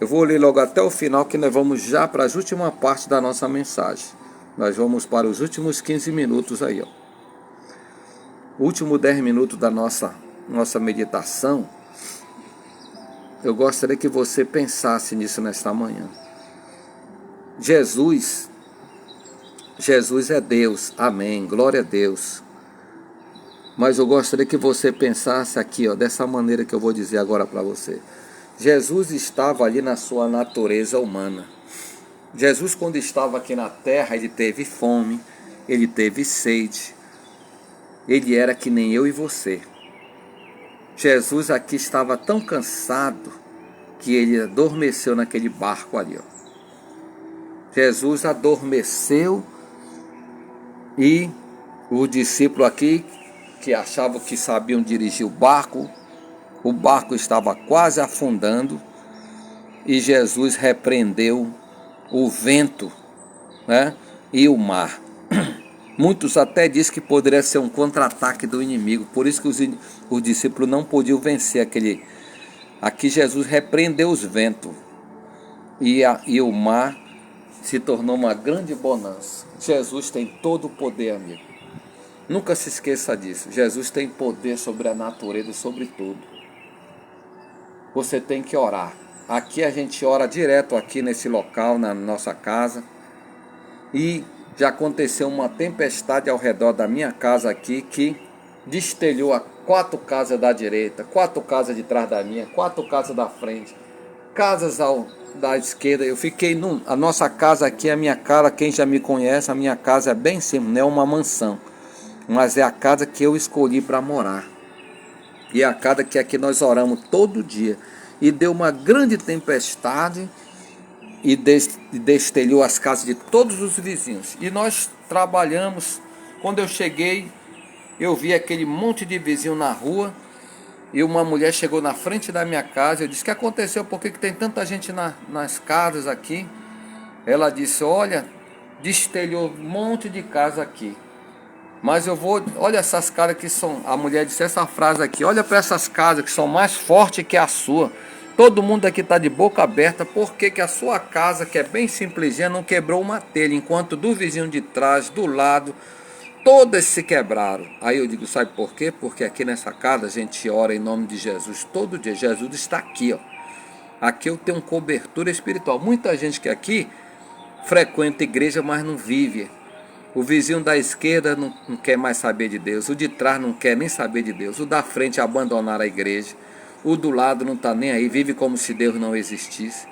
eu vou ler logo até o final, que nós vamos já para as últimas partes da nossa mensagem. Nós vamos para os últimos 15 minutos aí, ó. Último 10 minutos da nossa meditação. Eu gostaria que você pensasse nisso nesta manhã. Jesus é Deus, amém, glória a Deus. Mas eu gostaria que você pensasse aqui, ó, dessa maneira que eu vou dizer agora para você. Jesus estava ali na sua natureza humana. Jesus, quando estava aqui na terra, ele teve fome, ele teve sede. Ele era que nem eu e você. Jesus aqui estava tão cansado que ele adormeceu naquele barco ali, ó. Jesus adormeceu e o discípulo aqui, que achavam que sabiam dirigir o barco estava quase afundando e Jesus repreendeu o vento, né, e o mar. Muitos até dizem que poderia ser um contra-ataque do inimigo, por isso que os discípulos não podiam vencer aquele. Aqui Jesus repreendeu os ventos e o mar se tornou uma grande bonança. Jesus tem todo o poder, amigo. Nunca se esqueça disso. Jesus tem poder sobre a natureza, sobre tudo. Você tem que orar. Aqui a gente ora direto aqui nesse local, na nossa casa. E já aconteceu uma tempestade ao redor da minha casa aqui, que destelhou a 4 casas da direita, 4 casas de trás da minha, 4 casas da frente, casas da esquerda. Eu fiquei a nossa casa aqui, a minha casa, quem já me conhece, a minha casa é bem simples, não é uma mansão, mas é a casa que eu escolhi para morar. E é a casa que aqui nós oramos todo dia. E deu uma grande tempestade e destelhou as casas de todos os vizinhos. E nós trabalhamos. Quando eu cheguei, eu vi aquele monte de vizinho na rua. E uma mulher chegou na frente da minha casa. Eu disse: o que aconteceu? Por que tem tanta gente nas casas aqui? Ela disse: olha, destelhou um monte de casa aqui. Mas olha essas casas que são. A mulher disse essa frase aqui: olha para essas casas que são mais fortes que a sua. Todo mundo aqui está de boca aberta. Por que a sua casa, que é bem simplesinha, não quebrou uma telha? Enquanto do vizinho de trás, do lado, todas se quebraram. Aí eu digo: sabe por quê? Porque aqui nessa casa a gente ora em nome de Jesus todo dia. Jesus está aqui, ó. Aqui eu tenho cobertura espiritual. Muita gente que aqui frequenta igreja, mas não vive. O vizinho da esquerda não quer mais saber de Deus. O de trás não quer nem saber de Deus. O da frente abandonaram a igreja. O do lado não está nem aí. Vive como se Deus não existisse.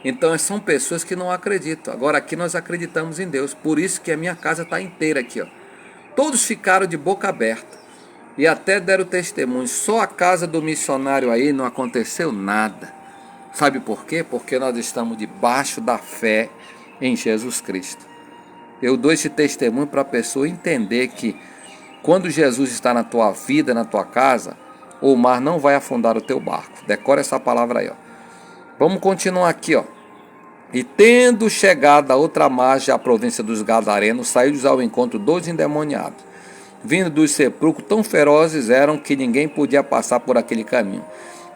Então são pessoas que não acreditam. Agora aqui nós acreditamos em Deus. Por isso que a minha casa está inteira aqui, ó. Todos ficaram de boca aberta. E até deram testemunho. Só a casa do missionário aí não aconteceu nada. Sabe por quê? Porque nós estamos debaixo da fé em Jesus Cristo. Eu dou esse testemunho para a pessoa entender que quando Jesus está na tua vida, na tua casa, o mar não vai afundar o teu barco. Decora essa palavra aí, ó. Vamos continuar aqui, ó. E tendo chegado a outra margem, a província dos Gadarenos, saiu-lhes ao encontro 2 endemoniados. Vindo dos sepulcros, tão ferozes eram que ninguém podia passar por aquele caminho.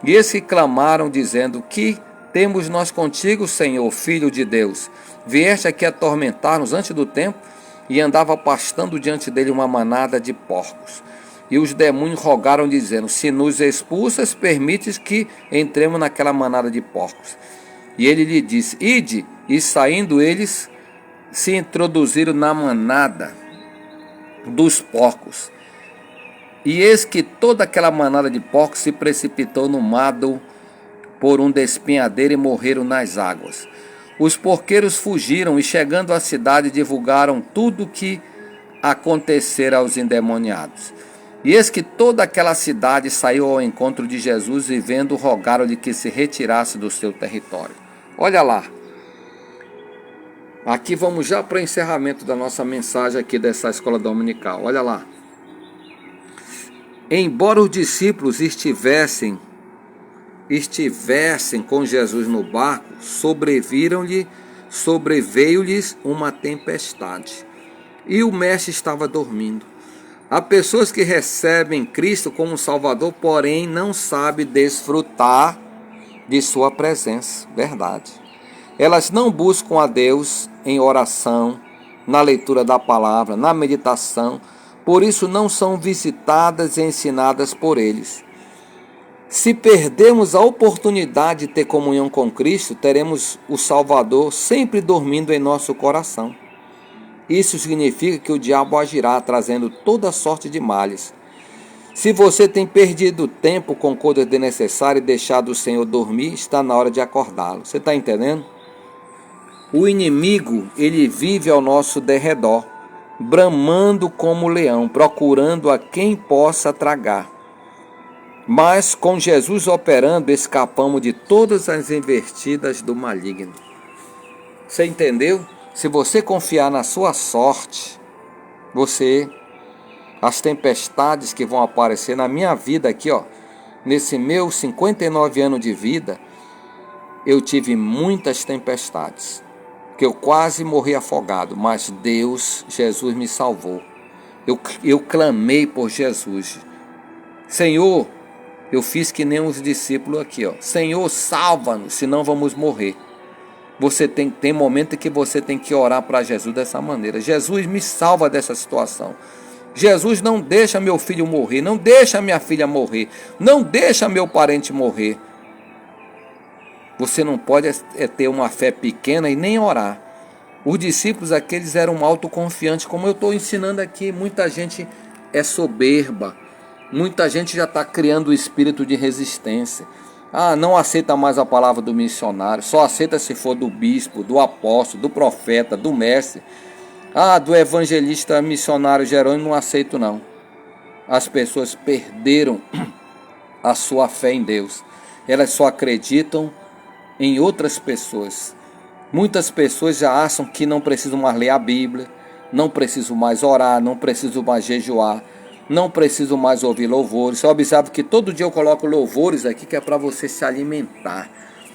E esses clamaram, dizendo: que temos nós contigo, Senhor, Filho de Deus? Vieste aqui atormentar-nos antes do tempo? E andava pastando diante dele uma manada de porcos. E os demônios rogaram, dizendo: se nos expulsas, permites que entremos naquela manada de porcos. E ele lhe disse: ide. E saindo eles, se introduziram na manada dos porcos. E eis que toda aquela manada de porcos se precipitou no mado por um despenhadeiro e morreram nas águas. Os porqueiros fugiram e, chegando à cidade, divulgaram tudo o que acontecera aos endemoniados. E eis que toda aquela cidade saiu ao encontro de Jesus e, vendo, rogaram-lhe que se retirasse do seu território. Olha lá. Aqui vamos já para o encerramento da nossa mensagem aqui dessa escola dominical. Olha lá. Embora os discípulos estivessem com Jesus no barco, sobreveio-lhes uma tempestade. E o mestre estava dormindo. Há pessoas que recebem Cristo como Salvador, porém não sabem desfrutar de sua presença. Verdade. Elas não buscam a Deus em oração, na leitura da palavra, na meditação, por isso não são visitadas e ensinadas por eles. Se perdermos a oportunidade de ter comunhão com Cristo, teremos o Salvador sempre dormindo em nosso coração. Isso significa que o diabo agirá trazendo toda sorte de males. Se você tem perdido tempo com coisas desnecessárias e deixado o Senhor dormir, está na hora de acordá-lo. Você está entendendo? O inimigo, ele vive ao nosso derredor, bramando como leão, procurando a quem possa tragar. Mas com Jesus operando, escapamos de todas as investidas do maligno. Você entendeu? Se você confiar na sua sorte, as tempestades que vão aparecer na minha vida aqui, nesse meus 59 anos de vida, eu tive muitas tempestades, que eu quase morri afogado, mas Jesus me salvou. Eu clamei por Jesus. Senhor, eu fiz que nem os discípulos aqui, Senhor, salva-nos, senão vamos morrer. Você tem momento que você tem que orar para Jesus dessa maneira. Jesus, me salva dessa situação. Jesus, não deixa meu filho morrer, não deixa minha filha morrer, não deixa meu parente morrer. Você não pode ter uma fé pequena e nem orar. Os discípulos aqueles eram autoconfiantes, como eu estou ensinando aqui. Muita gente é soberba, muita gente já está criando o espírito de resistência. Não aceita mais a palavra do missionário, só aceita se for do bispo, do apóstolo, do profeta, do mestre. Do evangelista missionário Jerônimo, não aceito não. As pessoas perderam a sua fé em Deus. Elas só acreditam em outras pessoas. Muitas pessoas já acham que não precisam mais ler a Bíblia, não precisam mais orar, não precisam mais jejuar, não preciso mais ouvir louvores. Você observa que todo dia eu coloco louvores aqui, que é para você se alimentar.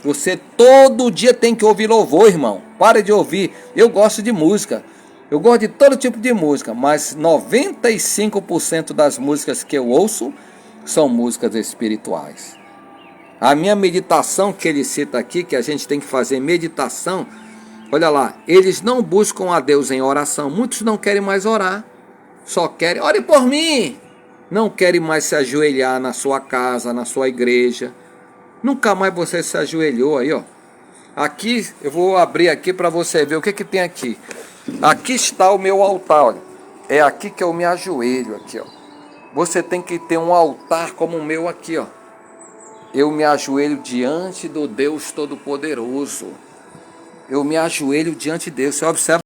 Você todo dia tem que ouvir louvor, irmão. Pare de ouvir. Eu gosto de música. Eu gosto de todo tipo de música, mas 95% das músicas que eu ouço são músicas espirituais. A minha meditação que ele cita aqui, que a gente tem que fazer meditação, olha lá, eles não buscam a Deus em oração. Muitos não querem mais orar. Só querem, ore por mim. Não querem mais se ajoelhar na sua casa, na sua igreja. Nunca mais você se ajoelhou aí, Aqui, eu vou abrir aqui para você ver o que tem aqui. Aqui está o meu altar, olha. É aqui que eu me ajoelho, aqui, Você tem que ter um altar como o meu aqui, Eu me ajoelho diante do Deus Todo-Poderoso. Eu me ajoelho diante de Deus. Você observa